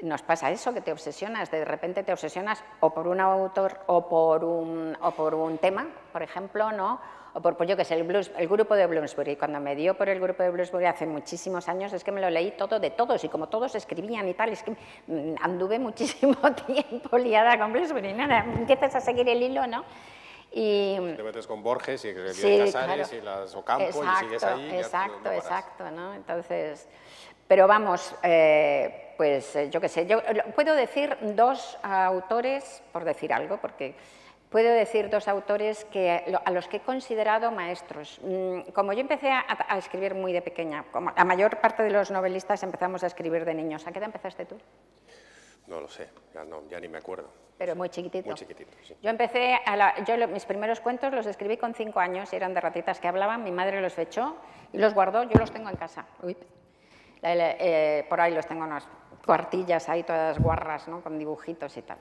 nos pasa eso, que te obsesionas, de repente te obsesionas o por un autor o por un tema, por ejemplo, ¿no? O por, pues yo qué sé, el grupo de Bloomsbury. Cuando me dio por el grupo de Bloomsbury hace muchísimos años, es que me lo leí todo de todos, y como todos escribían y tal, es que anduve muchísimo tiempo liada con Bloomsbury, ¿no? Empiezas a seguir el hilo, ¿no? Y te metes con Borges y sí, Casares, claro. Y las Ocampo, exacto, y sigues ahí. Exacto, ¿no? Entonces, pero vamos, pues yo qué sé, yo puedo decir 2 autores, por decir algo, porque puedo decir 2 autores a los que he considerado maestros. Como yo empecé a escribir muy de pequeña, como la mayor parte de los novelistas empezamos a escribir de niños. ¿A qué edad empezaste tú? No lo sé, ya ni me acuerdo. Pero muy chiquitito. Muy chiquitito, sí. Yo empecé, mis primeros cuentos los escribí con 5 años y eran de ratitas que hablaban, mi madre los fechó y los guardó, yo los tengo en casa. Uy. Por ahí los tengo unas cuartillas ahí todas guarras, ¿no? Con dibujitos y tal.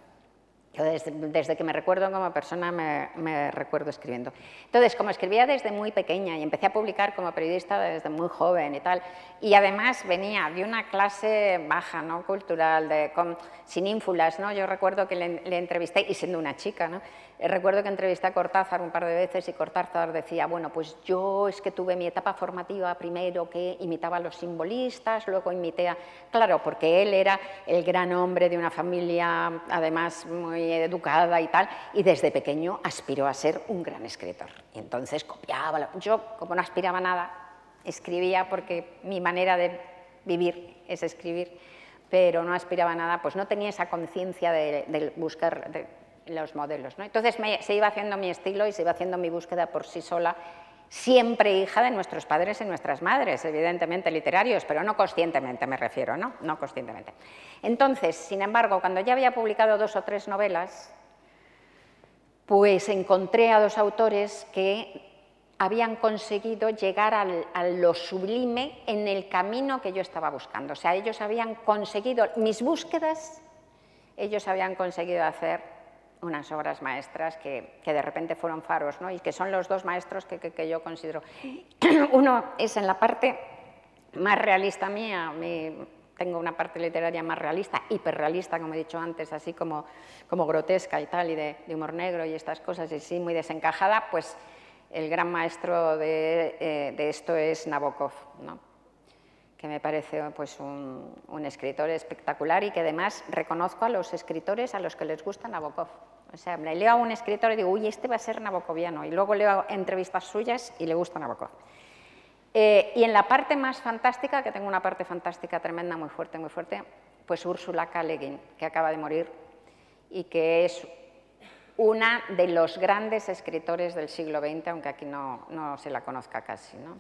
Yo desde que me recuerdo como persona me recuerdo escribiendo. Entonces, como escribía desde muy pequeña y empecé a publicar como periodista desde muy joven y tal, y además venía de una clase baja, ¿no? Cultural, sin ínfulas, ¿no? Yo recuerdo que le entrevisté, y siendo una chica, ¿no? Recuerdo que entrevisté a Cortázar un par de veces y Cortázar decía, bueno, pues yo es que tuve mi etapa formativa primero que imitaba a los simbolistas, luego imité a... Claro, porque él era el gran hombre de una familia, además muy educada y tal, y desde pequeño aspiró a ser un gran escritor. Y entonces copiaba. Yo, como no aspiraba a nada, escribía porque mi manera de vivir es escribir, pero no aspiraba a nada, pues no tenía esa conciencia de buscar los modelos, ¿no? Entonces se iba haciendo mi estilo y se iba haciendo mi búsqueda por sí sola, siempre hija de nuestros padres y nuestras madres, evidentemente literarios, pero no conscientemente me refiero, ¿no? No conscientemente. Entonces, sin embargo, cuando ya había publicado 2 o 3 novelas, pues encontré a 2 autores que habían conseguido llegar a lo sublime en el camino que yo estaba buscando. O sea, ellos habían conseguido, mis búsquedas, ellos habían conseguido hacer unas obras maestras que de repente fueron faros, ¿no? Y que son los 2 maestros que yo considero. Uno es en la parte más realista mía, tengo una parte literaria más realista, hiperrealista, como he dicho antes, así como grotesca y tal, y de humor negro y estas cosas, y sí, muy desencajada, pues el gran maestro de esto es Nabokov, ¿no? Que me parece pues, un escritor espectacular y que además reconozco a los escritores a los que les gusta Nabokov. O sea, me leo a un escritor y digo, uy, este va a ser nabokoviano, y luego leo entrevistas suyas y le gusta Nabokov. Y en la parte más fantástica, que tengo una parte fantástica tremenda, muy fuerte, pues Ursula K. Le Guin, que acaba de morir y que es una de los grandes escritores del siglo XX, aunque aquí no se la conozca casi, ¿no?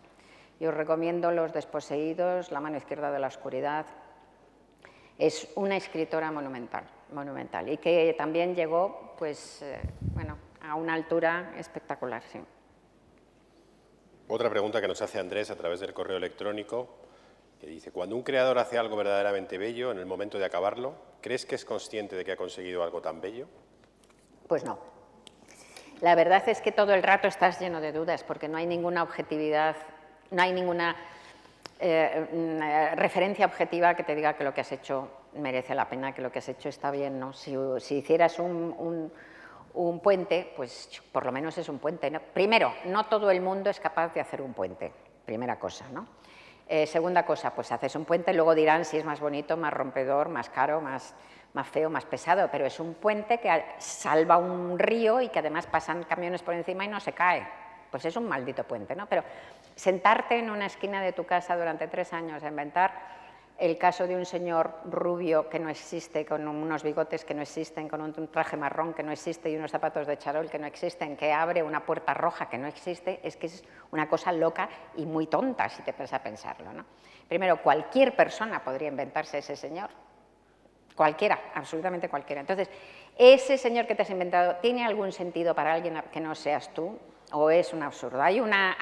Yo os recomiendo Los desposeídos, La mano izquierda de la oscuridad. Es una escritora monumental, y que también llegó, pues, bueno, a una altura espectacular, sí. Otra pregunta que nos hace Andrés a través del correo electrónico. que dice, cuando un creador hace algo verdaderamente bello, en el momento de acabarlo, ¿crees que es consciente de que ha conseguido algo tan bello? Pues no. La verdad es que todo el rato estás lleno de dudas, porque no hay ninguna objetividad, no hay ninguna referencia objetiva que te diga que lo que has hecho merece la pena, que lo que has hecho está bien, ¿no? Si hicieras un puente, pues por lo menos es un puente, ¿no? Primero, no todo el mundo es capaz de hacer un puente, primera cosa, ¿no? Segunda cosa, pues haces un puente, luego dirán si es más bonito, más rompedor, más caro, más feo, más pesado, pero es un puente que salva un río y que además pasan camiones por encima y no se cae. Pues es un maldito puente, ¿no? Pero sentarte en una esquina de tu casa durante 3 años a inventar el caso de un señor rubio que no existe, con unos bigotes que no existen, con un traje marrón que no existe y unos zapatos de charol que no existen, que abre una puerta roja que no existe, es que es una cosa loca y muy tonta si te pones a pensarlo, ¿no? Primero, cualquier persona podría inventarse ese señor. Cualquiera, absolutamente cualquiera. Entonces, ¿ese señor que te has inventado tiene algún sentido para alguien que no seas tú? ¿O es un absurdo? Hay una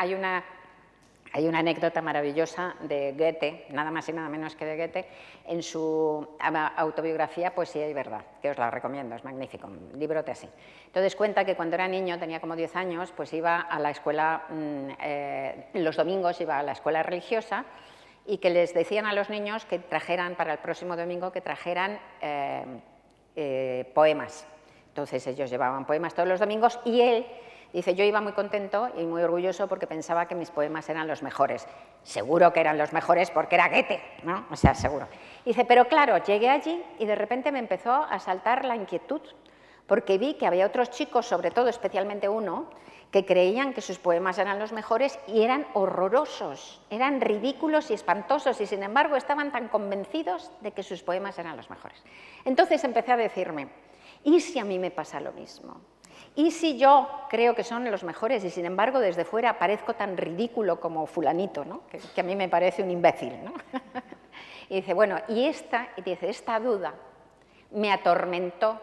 anécdota maravillosa de Goethe, nada más y nada menos que de Goethe, en su autobiografía Poesía y Verdad, que os la recomiendo, es magnífico, un librote así. Entonces cuenta que cuando era niño, tenía como 10 años, pues iba a la escuela, los domingos iba a la escuela religiosa, y que les decían a los niños que trajeran, para el próximo domingo, que trajeran poemas. Entonces ellos llevaban poemas todos los domingos y él, dice, yo iba muy contento y muy orgulloso porque pensaba que mis poemas eran los mejores. Seguro que eran los mejores porque era Goethe, ¿no? O sea, seguro. Dice, pero claro, llegué allí y de repente me empezó a saltar la inquietud porque vi que había otros chicos, sobre todo, especialmente uno, que creían que sus poemas eran los mejores y eran horrorosos, eran ridículos y espantosos y sin embargo estaban tan convencidos de que sus poemas eran los mejores. Entonces empecé a decirme, ¿y si a mí me pasa lo mismo? ¿Y si yo creo que son los mejores y sin embargo desde fuera parezco tan ridículo como fulanito, ¿no? que a mí me parece un imbécil, ¿no? Y dice, bueno, y esta duda me atormentó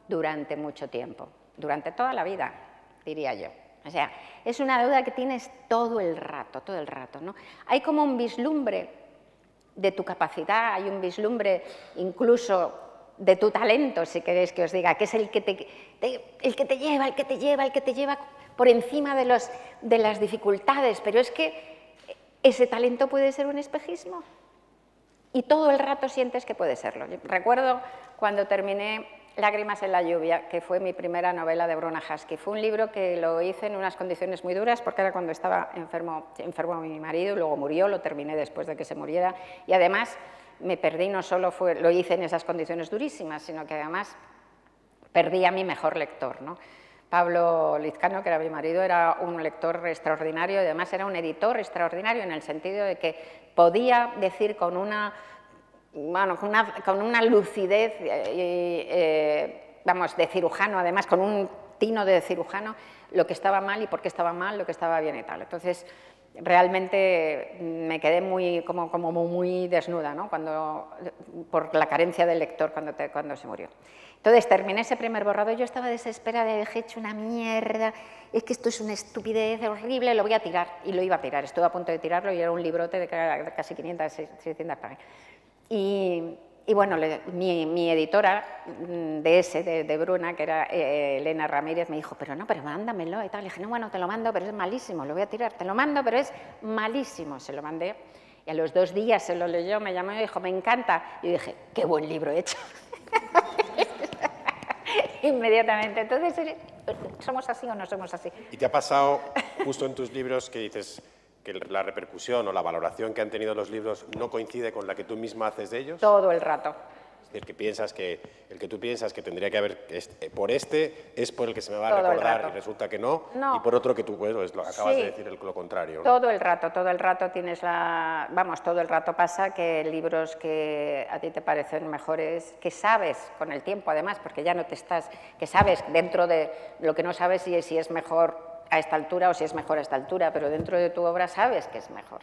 durante mucho tiempo, durante toda la vida, diría yo. O sea, es una duda que tienes todo el rato, ¿no? Hay como un vislumbre de tu capacidad, hay un vislumbre incluso de tu talento, si queréis que os diga, que es el que te lleva por encima de las dificultades, pero es que ese talento puede ser un espejismo y todo el rato sientes que puede serlo. Yo recuerdo cuando terminé Lágrimas en la lluvia, que fue mi primera novela de Bruna Husky. Fue un libro que lo hice en unas condiciones muy duras, porque era cuando estaba enfermo mi marido, luego murió, lo terminé después de que se muriera, y además me perdí, no solo lo hice en esas condiciones durísimas, sino que además perdí a mi mejor lector, ¿no? Pablo Lizcano, que era mi marido, era un lector extraordinario, y además era un editor extraordinario en el sentido de que podía decir con una lucidez, vamos, de cirujano, además con un tino de cirujano, lo que estaba mal y por qué estaba mal, lo que estaba bien y tal. Entonces, realmente me quedé como muy desnuda, ¿no? Por la carencia del lector cuando se murió. Entonces, terminé ese primer borrador, yo estaba desesperada, dije, he hecho una mierda, es que esto es una estupidez horrible, lo voy a tirar, y lo iba a tirar, estuve a punto de tirarlo y era un librote de casi 500, 600 páginas. Y bueno, mi editora de Bruna, que era Elena Ramírez, me dijo, pero mándamelo y tal. Le dije, no, bueno, te lo mando, pero es malísimo, lo voy a tirar. Te lo mando, pero es malísimo. Se lo mandé y a los 2 días se lo leyó, me llamó y dijo, me encanta. Y yo dije, qué buen libro he hecho. Inmediatamente. Entonces, ¿somos así o no somos así? ¿Y te ha pasado justo en tus libros que dices que la repercusión o la valoración que han tenido los libros no coincide con la que tú misma haces de ellos? Todo el rato. Es decir, que el que tú piensas que tendría que haber por es por el que se me va a todo recordar y resulta que no, y por otro que tú acabas de decir lo contrario, ¿no? Todo el rato tienes todo el rato pasa que libros que a ti te parecen mejores, que sabes con el tiempo además, porque ya no que sabes dentro de lo que no sabes si es mejor a esta altura o si es mejor a esta altura, pero dentro de tu obra sabes que es mejor.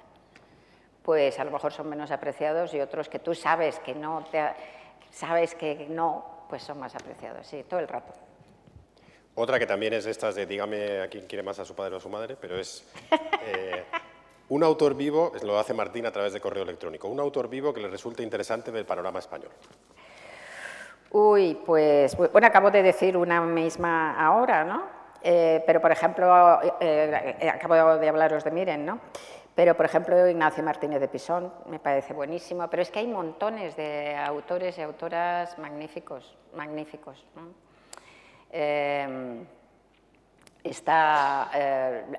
Pues a lo mejor son menos apreciados y otros que tú sabes que no, pues son más apreciados, sí, todo el rato. Otra que también es de estas de dígame a quién quiere más, a su padre o a su madre, pero es Un autor vivo, lo hace Martín a través de correo electrónico, un autor vivo que le resulte interesante del panorama español. Uy, pues, bueno, acabo de decir una misma ahora, ¿no? Pero, por ejemplo, acabo de hablaros de Miren, ¿no? Pero, por ejemplo, Ignacio Martínez de Pisón me parece buenísimo, pero es que hay montones de autores y autoras magníficos, magníficos, ¿no? Está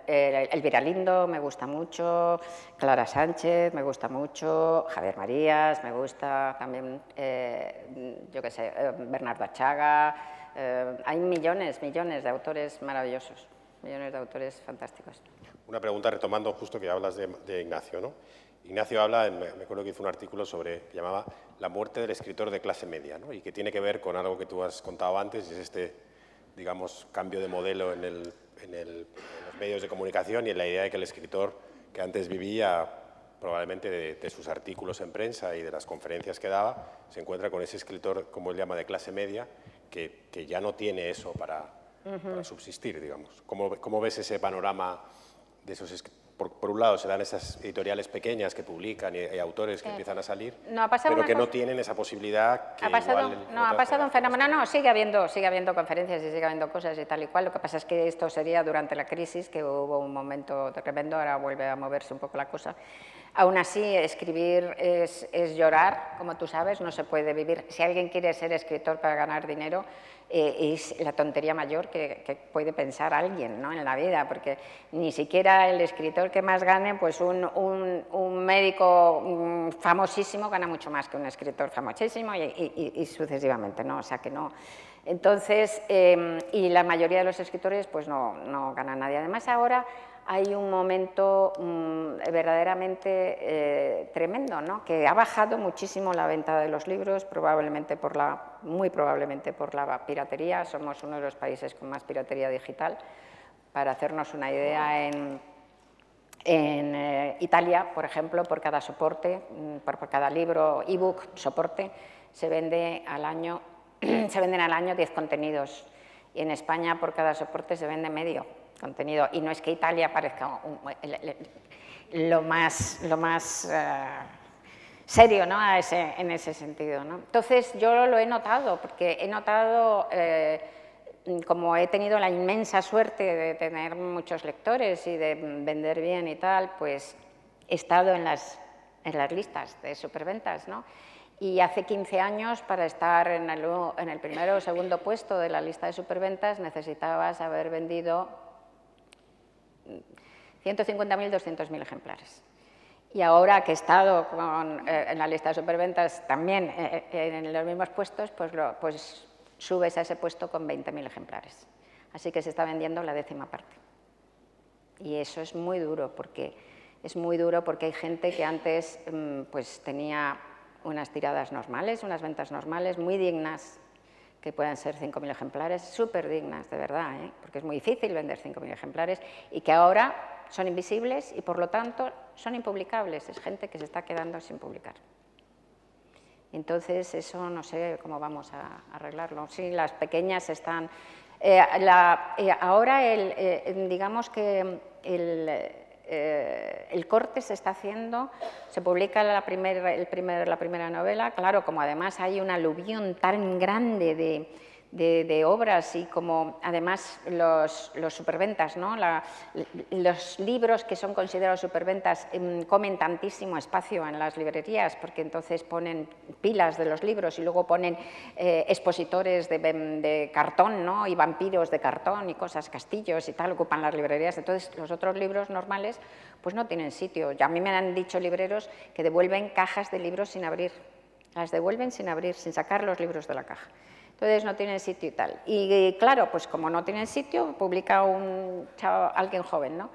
Elvira Lindo, me gusta mucho, Clara Sánchez, me gusta mucho, Javier Marías, me gusta también, yo qué sé, Bernardo Achaga, hay millones de autores maravillosos, millones de autores fantásticos. Una pregunta retomando justo que hablas de Ignacio, ¿no? Ignacio habla, me acuerdo que hizo un artículo que llamaba La muerte del escritor de clase media, ¿no? Y que tiene que ver con algo que tú has contado antes, y es digamos, cambio de modelo en los medios de comunicación y en la idea de que el escritor que antes vivía probablemente de sus artículos en prensa y de las conferencias que daba, se encuentra con ese escritor, como él llama, de clase media, que ya no tiene eso para subsistir, digamos. ¿Cómo ves ese panorama de esos por un lado se dan esas editoriales pequeñas que publican y hay autores que empiezan a salir, pero que no tienen esa posibilidad que ha pasado un fenómeno, no, sigue habiendo conferencias y sigue habiendo cosas y tal y cual, lo que pasa es que esto sería durante la crisis, que hubo un momento tremendo, ahora vuelve a moverse un poco la cosa. Aún así, escribir es llorar, como tú sabes, no se puede vivir. Si alguien quiere ser escritor para ganar dinero, es la tontería mayor que puede pensar alguien, ¿no?, en la vida, porque ni siquiera el escritor que más gane, pues un médico famosísimo gana mucho más que un escritor famosísimo y sucesivamente, ¿no? O sea que no. Entonces, y la mayoría de los escritores pues no ganan nadie. Además, ahora hay un momento verdaderamente tremendo, ¿no?, que ha bajado muchísimo la venta de los libros, muy probablemente por la piratería. Somos uno de los países con más piratería digital. Para hacernos una idea, en Italia, por ejemplo, por cada soporte, por cada libro, ebook, soporte, se venden al año 10 contenidos, y en España por cada soporte se vende medio contenido, y no es que Italia parezca lo más serio, ¿no?, en ese sentido, ¿no? Entonces yo lo he notado, porque he notado, como he tenido la inmensa suerte de tener muchos lectores y de vender bien y tal, pues he estado en las listas de superventas, ¿no? Y hace 15 años, para estar en el primero o segundo puesto de la lista de superventas, necesitabas haber vendido 150.000, 200.000 ejemplares. Y ahora que he estado en la lista de superventas también en los mismos puestos, pues subes a ese puesto con 20.000 ejemplares. Así que se está vendiendo la 10ª parte. Y eso es muy duro, porque hay gente que antes pues tenía unas tiradas normales, unas ventas normales, muy dignas, que puedan ser 5.000 ejemplares, súper dignas, de verdad, porque es muy difícil vender 5.000 ejemplares, y que ahora son invisibles y, por lo tanto, son impublicables. Es gente que se está quedando sin publicar. Entonces, eso no sé cómo vamos a arreglarlo. Sí, las pequeñas están... ahora, digamos que el corte se está haciendo, se publica la primera novela, claro, como además hay un aluvión tan grande de obras, y como además los superventas, ¿no?, los libros que son considerados superventas comen tantísimo espacio en las librerías, porque entonces ponen pilas de los libros y luego ponen expositores de cartón, ¿no?, y vampiros de cartón y cosas, castillos y tal, ocupan las librerías. Entonces los otros libros normales pues no tienen sitio. Ya a mí me han dicho libreros que devuelven cajas de libros sin abrir, las devuelven sin abrir, sin sacar los libros de la caja. Entonces no tienen sitio y tal. Y claro, pues como no tienen sitio, publica alguien joven, ¿no?,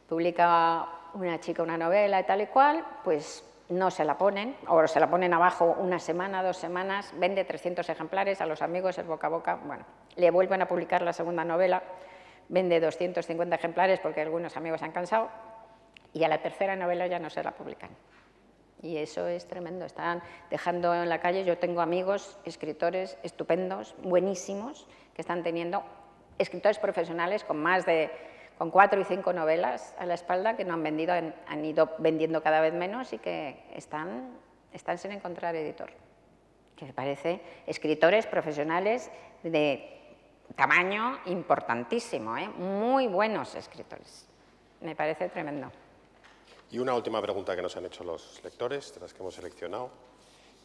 publica una chica una novela y tal y cual, pues no se la ponen, o se la ponen abajo una semana, 2 semanas, vende 300 ejemplares, a los amigos es boca a boca, bueno, le vuelven a publicar la segunda novela, vende 250 ejemplares porque algunos amigos se han cansado, y a la tercera novela ya no se la publican. Y eso es tremendo, están dejando en la calle. Yo tengo amigos, escritores estupendos, buenísimos, que están teniendo, escritores profesionales con más de con 4 y 5 novelas a la espalda que no han vendido, han ido vendiendo cada vez menos y que están sin encontrar editor. Que me parece escritores profesionales de tamaño importantísimo, muy buenos escritores. Me parece tremendo. Y una última pregunta que nos han hecho los lectores, de las que hemos seleccionado,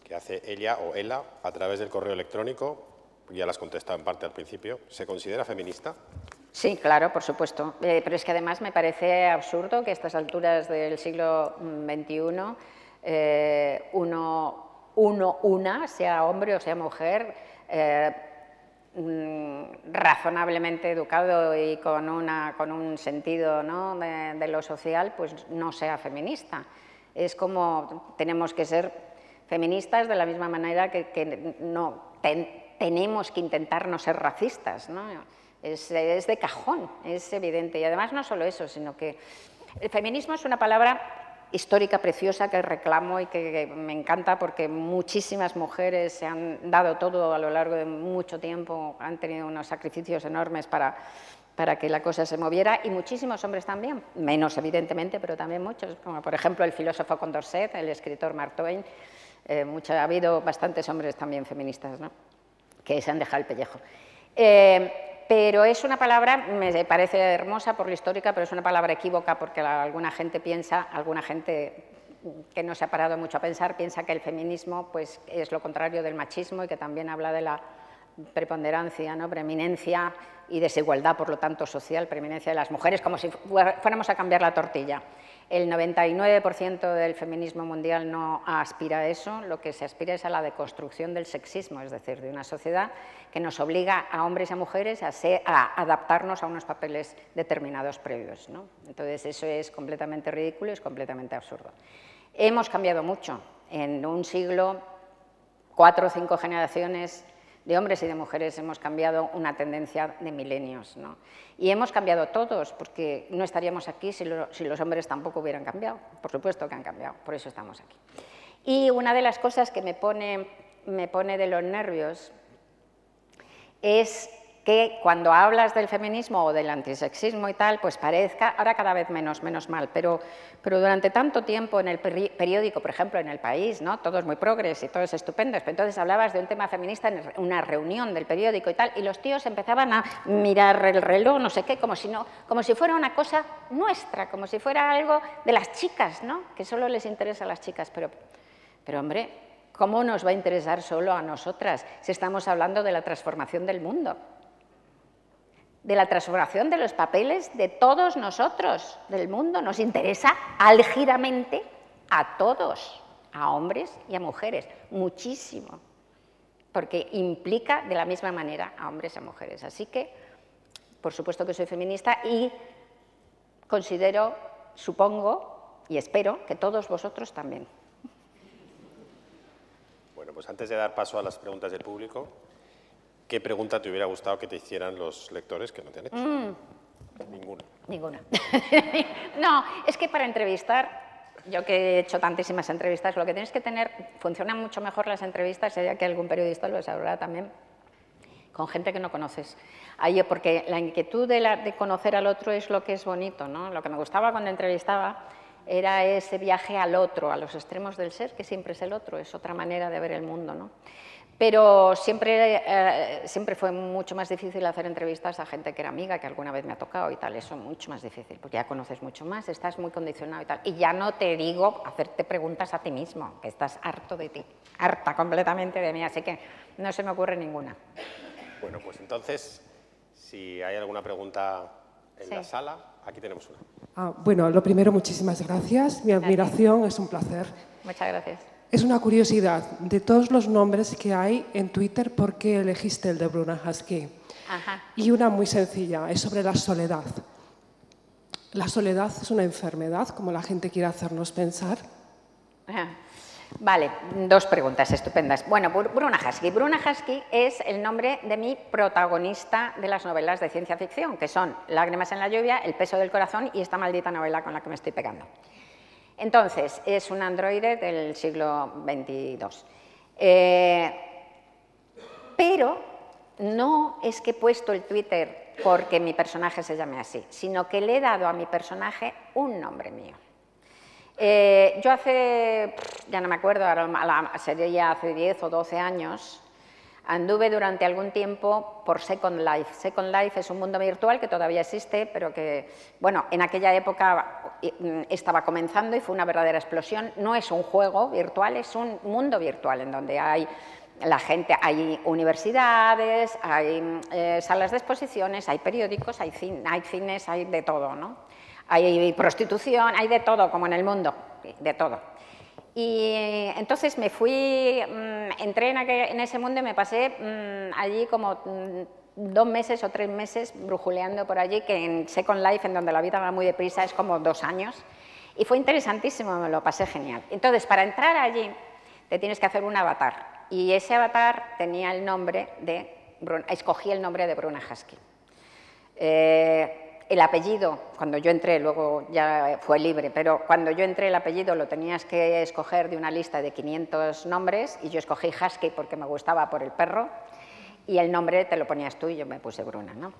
que hace ella o Ela a través del correo electrónico, ya las contestado en parte al principio. ¿Se considera feminista? Sí, claro, por supuesto. Pero es que además me parece absurdo que a estas alturas del siglo XXI una, sea hombre o sea mujer, razonablemente educado y con un sentido, ¿no?, de lo social, pues no sea feminista. Es como tenemos que ser feministas de la misma manera que tenemos que intentar no ser racistas, ¿no? Es de cajón, es evidente. Y además no solo eso, sino que el feminismo es una palabra histórica preciosa que reclamo y que me encanta porque muchísimas mujeres se han dado todo a lo largo de mucho tiempo, han tenido unos sacrificios enormes para que la cosa se moviera, y muchísimos hombres también, menos evidentemente, pero también muchos, como por ejemplo el filósofo Condorcet, el escritor Mark Twain. Ha habido bastantes hombres también feministas, ¿no?, que se han dejado el pellejo. Pero es una palabra, me parece hermosa por lo histórica, pero es una palabra equívoca porque alguna gente que no se ha parado mucho a pensar, piensa que el feminismo pues, es lo contrario del machismo y que también habla de la preponderancia, ¿no?, preeminencia y desigualdad, por lo tanto, social, preeminencia de las mujeres, como si fuéramos a cambiar la tortilla. El 99% del feminismo mundial no aspira a eso, lo que se aspira es a la deconstrucción del sexismo, es decir, de una sociedad que nos obliga a hombres y a mujeres a adaptarnos a unos papeles determinados previos, ¿no? Entonces eso es completamente ridículo y es completamente absurdo. Hemos cambiado mucho, en un siglo, 4 o 5 generaciones de hombres y de mujeres hemos cambiado una tendencia de milenios, ¿no? Y hemos cambiado todos, porque no estaríamos aquí si los hombres tampoco hubieran cambiado. Por supuesto que han cambiado, por eso estamos aquí. Y una de las cosas que me pone de los nervios es que cuando hablas del feminismo o del antisexismo y tal, pues parezca, ahora cada vez menos mal, pero durante tanto tiempo en el periódico, por ejemplo, en El País, ¿no?, todo es muy progres y todo es estupendo, pero entonces hablabas de un tema feminista en una reunión del periódico y tal, y los tíos empezaban a mirar el reloj, no sé qué, como si fuera una cosa nuestra, como si fuera algo de las chicas, ¿no?, que solo les interesa a las chicas, pero hombre, ¿cómo nos va a interesar solo a nosotras si estamos hablando de la transformación del mundo? De la transformación de los papeles de todos nosotros, del mundo. Nos interesa álgidamente a todos, a hombres y a mujeres, muchísimo, porque implica de la misma manera a hombres y a mujeres. Así que, por supuesto que soy feminista y considero, supongo y espero que todos vosotros también. Bueno, pues antes de dar paso a las preguntas del público, ¿qué pregunta te hubiera gustado que te hicieran los lectores que no te han hecho? Ninguna. No, es que para entrevistar, yo que he hecho tantísimas entrevistas, lo que tienes que tener, funcionan mucho mejor las entrevistas, ya que algún periodista lo sabrá también, con gente que no conoces. Porque la inquietud de conocer al otro es lo que es bonito, ¿no? Lo que me gustaba cuando entrevistaba era ese viaje al otro, a los extremos del ser, que siempre es el otro, es otra manera de ver el mundo, ¿no? Pero siempre fue mucho más difícil hacer entrevistas a gente que era amiga, que alguna vez me ha tocado y tal. Eso es mucho más difícil, porque ya conoces mucho más, estás muy condicionado y tal. Y ya no te digo hacerte preguntas a ti mismo, que estás harto de ti, harta completamente de mí, así que no se me ocurre ninguna. Bueno, pues entonces, si hay alguna pregunta en la sala, aquí tenemos una. Bueno, lo primero, muchísimas gracias. Mi admiración, es un placer. Muchas gracias. Es una curiosidad, de todos los nombres que hay en Twitter, ¿por qué elegiste el de Bruna Husky? Ajá. Y una muy sencilla, es sobre la soledad. ¿La soledad es una enfermedad, como la gente quiere hacernos pensar? Ajá. Vale, 2 preguntas estupendas. Bueno, Bruna Husky. Bruna Husky es el nombre de mi protagonista de las novelas de ciencia ficción, que son Lágrimas en la lluvia, El peso del corazón y esta maldita novela con la que me estoy pegando. Entonces, es un androide del siglo XXII. Pero no es que he puesto el Twitter porque mi personaje se llame así, sino que le he dado a mi personaje un nombre mío. Yo hace, ya no me acuerdo, sería hace 10 o 12 años, anduve durante algún tiempo por Second Life. Second Life es un mundo virtual que todavía existe, pero que, bueno, en aquella época estaba comenzando y fue una verdadera explosión. No es un juego virtual, es un mundo virtual en donde hay la gente, hay universidades, hay salas de exposiciones, hay periódicos, hay cines, hay de todo, ¿no? Hay prostitución, hay de todo, como en el mundo, de todo. Y entonces me fui, entré en ese mundo y me pasé allí como 2 meses o 3 meses brujuleando por allí, que en Second Life, en donde la vida va muy deprisa, es como 2 años. Y fue interesantísimo, me lo pasé genial. Entonces, para entrar allí, te tienes que hacer un avatar. Y ese avatar tenía el nombre de, escogí el nombre de Bruna Husky. El apellido, cuando yo entré, luego ya fue libre, pero cuando yo entré el apellido lo tenías que escoger de una lista de 500 nombres y yo escogí Husky porque me gustaba por el perro y el nombre te lo ponías tú y yo me puse Bruna, ¿no?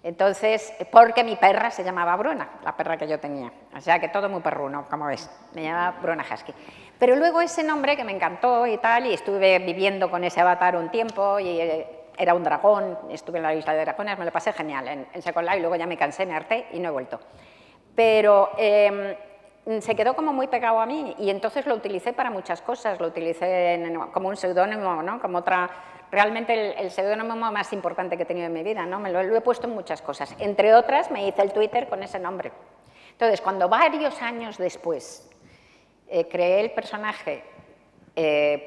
Entonces, porque mi perra se llamaba Bruna, la perra que yo tenía, o sea que todo muy perruno, como ves, me llamaba Bruna Husky. Pero luego ese nombre que me encantó y tal, y estuve viviendo con ese avatar un tiempo y era un dragón, estuve en la isla de dragones, me lo pasé genial en Second Life, luego ya me cansé, me harté y no he vuelto. Pero se quedó como muy pegado a mí y entonces lo utilicé para muchas cosas, lo utilicé como un seudónimo, ¿no? Como otra, realmente el seudónimo más importante que he tenido en mi vida, ¿no? Lo he puesto en muchas cosas, entre otras me hice el Twitter con ese nombre. Entonces, cuando varios años después creé el personaje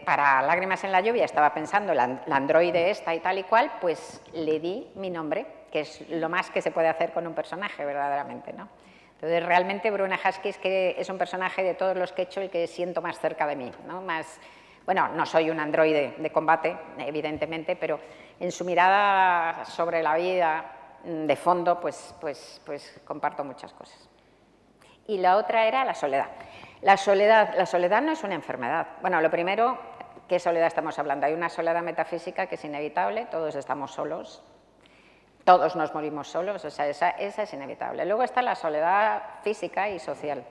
para Lágrimas en la lluvia, estaba pensando la androide esta y tal y cual, pues le di mi nombre, que es lo más que se puede hacer con un personaje verdaderamente, ¿no? Entonces realmente Bruna Husky es un personaje de todos los que he hecho el que siento más cerca de mí, ¿no? Más, bueno, no soy un androide de combate, evidentemente, pero en su mirada sobre la vida de fondo, pues comparto muchas cosas. Y la otra era la soledad. La soledad no es una enfermedad. Bueno, lo primero, ¿qué soledad estamos hablando? Hay una soledad metafísica que es inevitable, todos estamos solos, todos nos morimos solos, o sea, esa es inevitable. Luego está la soledad física y social.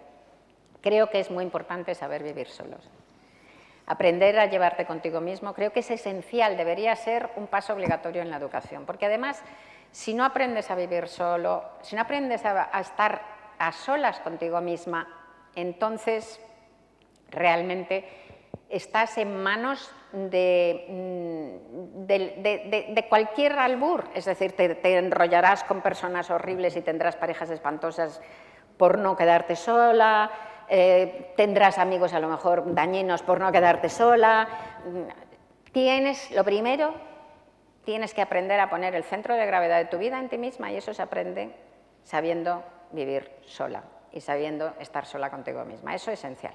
Creo que es muy importante saber vivir solos. Aprender a llevarte contigo mismo, creo que es esencial, debería ser un paso obligatorio en la educación, porque además, si no aprendes a vivir solo, si no aprendes a estar a solas contigo misma, entonces realmente estás en manos de cualquier albur, es decir, te enrollarás con personas horribles y tendrás parejas espantosas por no quedarte sola, tendrás amigos a lo mejor dañinos por no quedarte sola. Lo primero, tienes que aprender a poner el centro de gravedad de tu vida en ti misma y eso se aprende sabiendo vivir sola y sabiendo estar sola contigo misma. Eso es esencial.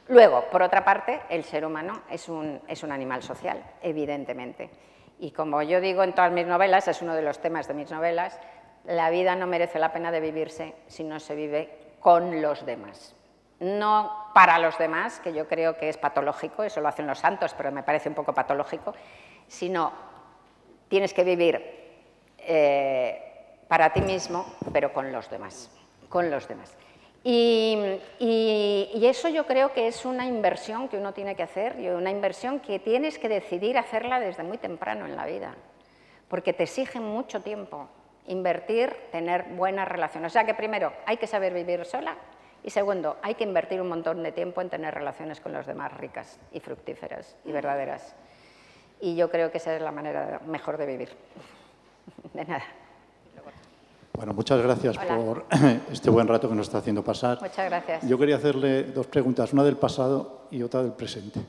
Luego, por otra parte, el ser humano es un animal social, evidentemente. Y como yo digo en todas mis novelas, es uno de los temas de mis novelas, la vida no merece la pena de vivirse si no se vive con los demás. No para los demás, que yo creo que es patológico, eso lo hacen los santos, pero me parece un poco patológico, sino tienes que vivir para ti mismo, pero con los demás. Con los demás. Y eso yo creo que es una inversión que uno tiene que hacer y una inversión que tienes que decidir hacerla desde muy temprano en la vida, porque te exige mucho tiempo invertir, tener buenas relaciones. O sea que primero hay que saber vivir sola y segundo hay que invertir un montón de tiempo en tener relaciones con los demás ricas y fructíferas y verdaderas. Y yo creo que esa es la manera mejor de vivir. De nada. Bueno, muchas gracias por este buen rato que nos está haciendo pasar. Muchas gracias. Yo quería hacerle 2 preguntas, una del pasado y otra del presente.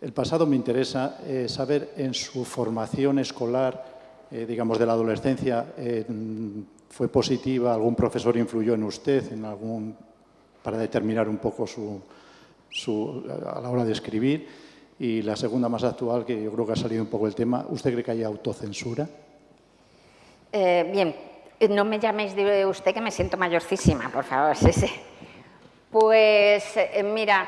El pasado me interesa saber en su formación escolar, digamos de la adolescencia, ¿fue positiva? ¿Algún profesor influyó en usted para determinar un poco a la hora de escribir? Y la segunda más actual, que yo creo que ha salido un poco el tema, ¿usted cree que hay autocensura? Bien. No me llaméis de usted que me siento mayorcísima, por favor. Sí. Pues mira,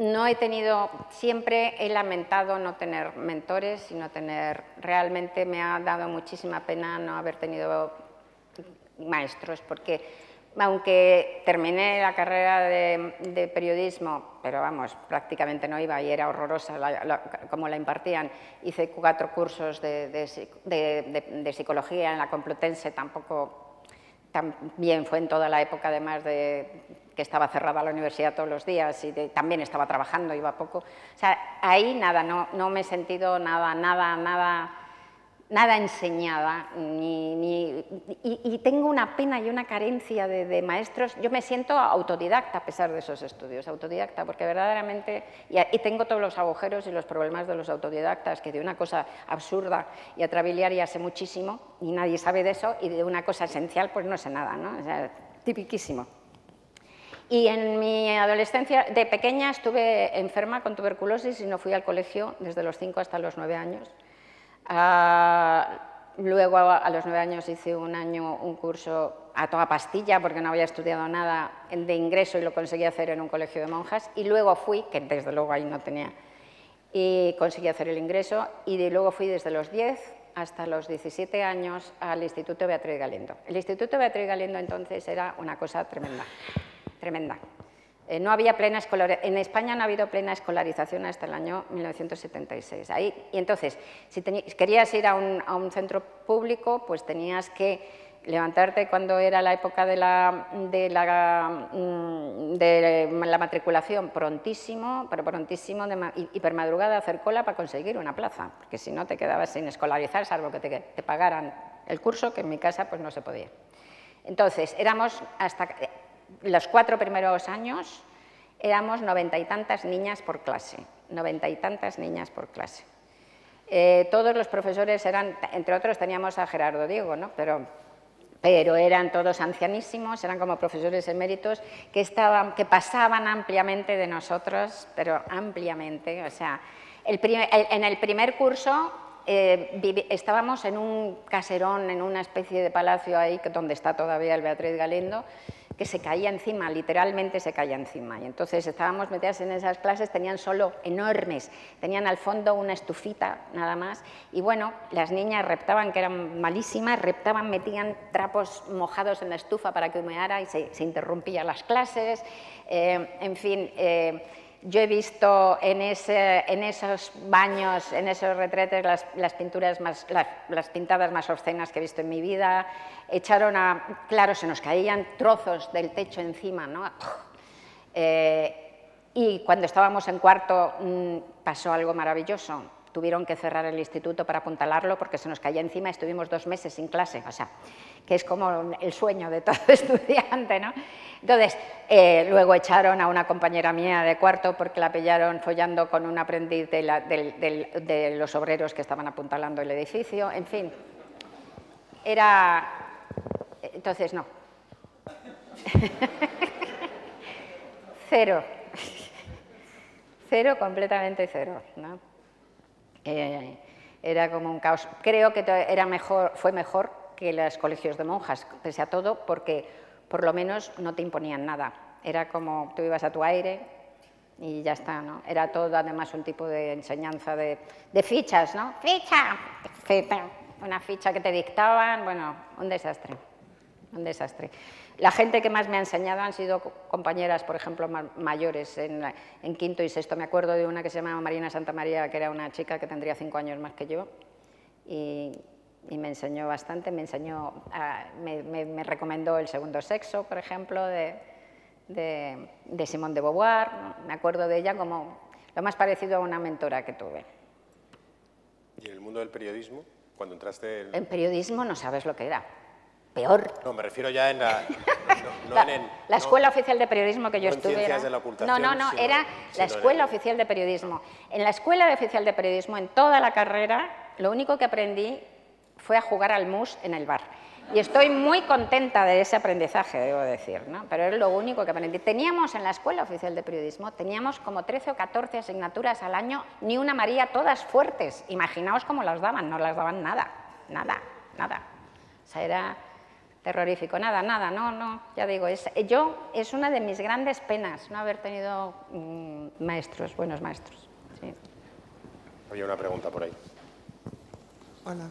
no he tenido, siempre he lamentado no tener mentores y no tener, realmente me ha dado muchísima pena no haber tenido maestros, porque aunque terminé la carrera de periodismo, pero vamos, prácticamente no iba y era horrorosa como la impartían, hice 4 cursos de psicología en la Complutense, tampoco también fue en toda la época, además de que estaba cerrada la universidad todos los días y también estaba trabajando, iba poco. O sea, ahí nada, no me he sentido nada enseñada, y tengo una pena y una carencia de maestros. Yo me siento autodidacta a pesar de esos estudios, autodidacta, porque verdaderamente, y tengo todos los agujeros y los problemas de los autodidactas, que de una cosa absurda y atrabiliaria sé muchísimo, y nadie sabe de eso, y de una cosa esencial pues no sé nada, ¿no? O sea, tipiquísimo. Y en mi adolescencia, de pequeña, estuve enferma con tuberculosis y no fui al colegio desde los 5 hasta los 9 años. Luego, a los 9 años, hice un curso a toda pastilla, porque no había estudiado nada, de ingreso, y lo conseguí hacer en un colegio de monjas. Y luego fui, que desde luego ahí no tenía, y conseguí hacer el ingreso. Y luego fui desde los 10 hasta los 17 años al Instituto Beatriz Galindo. El Instituto Beatriz Galindo entonces era una cosa tremenda, tremenda. No había plena escolarización, en España no ha habido plena escolarización hasta el año 1976. Y entonces, si querías ir a un centro público, pues tenías que levantarte cuando era la época de la matriculación prontísimo, pero prontísimo, hipermadrugada, hacer cola para conseguir una plaza, porque si no te quedabas sin escolarizar, salvo que te pagaran el curso, que en mi casa pues no se podía. Entonces, éramos hasta los 4 primeros años, éramos 90 y tantas niñas por clase, 90 y tantas niñas por clase. Todos los profesores eran, entre otros teníamos a Gerardo Diego, ¿no? Pero eran todos ancianísimos, eran como profesores eméritos que pasaban ampliamente de nosotros, pero ampliamente. O sea, en el primer curso estábamos en un caserón, en una especie de palacio ahí, donde está todavía el Beatriz Galindo, que se caía encima, literalmente se caía encima. Y entonces estábamos metidas en esas clases, tenían solo enormes, tenían al fondo una estufita nada más, y bueno, las niñas reptaban, que eran malísimas, reptaban, metían trapos mojados en la estufa para que humeara y se interrumpían las clases, en fin. Yo he visto en esos baños, en esos retretes, las pintadas más obscenas que he visto en mi vida. Claro, se nos caían trozos del techo encima, ¿no? Y cuando estábamos en cuarto pasó algo maravilloso. Tuvieron que cerrar el instituto para apuntalarlo porque se nos caía encima y estuvimos 2 meses sin clase, o sea, que es como el sueño de todo estudiante, ¿no? Entonces, luego echaron a una compañera mía de cuarto porque la pillaron follando con un aprendiz de los obreros que estaban apuntalando el edificio, en fin. Entonces, no. Cero. Cero, completamente cero, ¿no? Era como un caos. Creo que fue mejor que los colegios de monjas, pese a todo, porque por lo menos no te imponían nada. Era como tú ibas a tu aire y ya está, ¿no? Era todo además un tipo de enseñanza de fichas, ¿no? ¡Ficha! Una ficha que te dictaban, bueno, un desastre, un desastre. La gente que más me ha enseñado han sido compañeras, por ejemplo, mayores en quinto y sexto. Me acuerdo de una que se llamaba Marina Santamaría, que era una chica que tendría 5 años más que yo, y me enseñó bastante. Me recomendó El segundo sexo, por ejemplo, de Simone de Beauvoir. Me acuerdo de ella como lo más parecido a una mentora que tuve. ¿Y en el mundo del periodismo, cuando entraste...? En periodismo no sabes lo que era. Peor. No, me refiero ya en la... la Escuela Oficial de Periodismo que yo estuve... Ciencias de la Ocultación, era la Escuela Oficial de Periodismo. En la Escuela Oficial de Periodismo, en toda la carrera, lo único que aprendí fue a jugar al mus en el bar. Y estoy muy contenta de ese aprendizaje, debo decir, ¿no? Pero es lo único que aprendí. Teníamos en la Escuela Oficial de Periodismo, teníamos como 13 o 14 asignaturas al año, ni una María, todas fuertes. Imaginaos cómo las daban, no las daban nada, nada, nada. O sea, era terrorífico. Nada, no, ya digo, es una de mis grandes penas no haber tenido maestros, buenos maestros. Sí. Había una pregunta por ahí. Hola.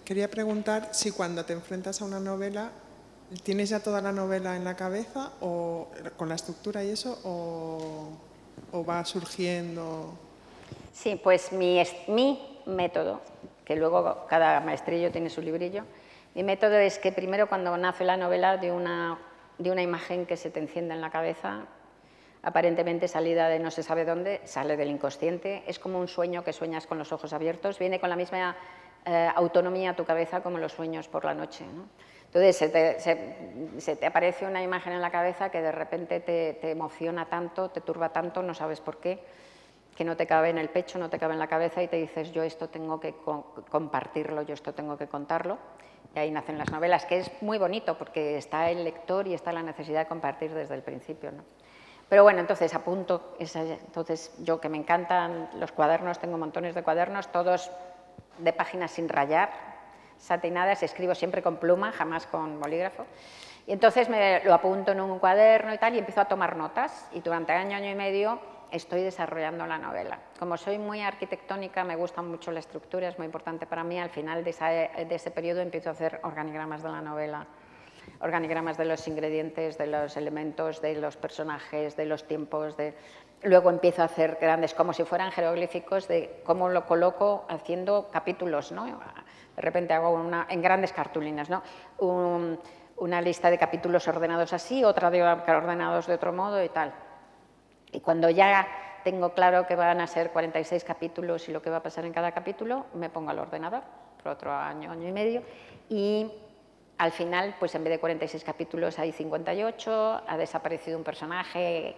Quería preguntar si cuando te enfrentas a una novela, ¿tienes ya toda la novela en la cabeza o con la estructura y eso o va surgiendo? Sí, pues mi método, que luego cada maestrillo tiene su librillo, mi método es que primero cuando nace la novela de una imagen que se te enciende en la cabeza, aparentemente salida de no se sabe dónde, sale del inconsciente, es como un sueño que sueñas con los ojos abiertos, viene con la misma autonomía a tu cabeza como los sueños por la noche, ¿no? Entonces se te aparece una imagen en la cabeza que de repente te emociona tanto, te turba tanto, no sabes por qué, que no te cabe en el pecho, no te cabe en la cabeza y te dices yo esto tengo que compartirlo, yo esto tengo que contarlo. Y ahí nacen las novelas, que es muy bonito porque está el lector y está la necesidad de compartir desde el principio, ¿no? Pero bueno, entonces apunto, entonces yo que me encantan los cuadernos, tengo montones de cuadernos, todos de páginas sin rayar, satinadas, escribo siempre con pluma, jamás con bolígrafo. Y entonces me lo apunto en un cuaderno y tal y empiezo a tomar notas y durante año y medio estoy desarrollando la novela. Como soy muy arquitectónica, me gusta mucho la estructura, es muy importante para mí, al final de ese periodo empiezo a hacer organigramas de la novela, organigramas de los ingredientes, de los elementos, de los personajes, de los tiempos, luego empiezo a hacer grandes, como si fueran jeroglíficos, de cómo lo coloco haciendo capítulos, ¿no? De repente hago en grandes cartulinas, ¿no? Una lista de capítulos ordenados así, otra ordenados de otro modo y tal. Y cuando ya tengo claro que van a ser 46 capítulos y lo que va a pasar en cada capítulo, me pongo al ordenador por otro año y medio y al final, pues en vez de 46 capítulos hay 58, ha desaparecido un personaje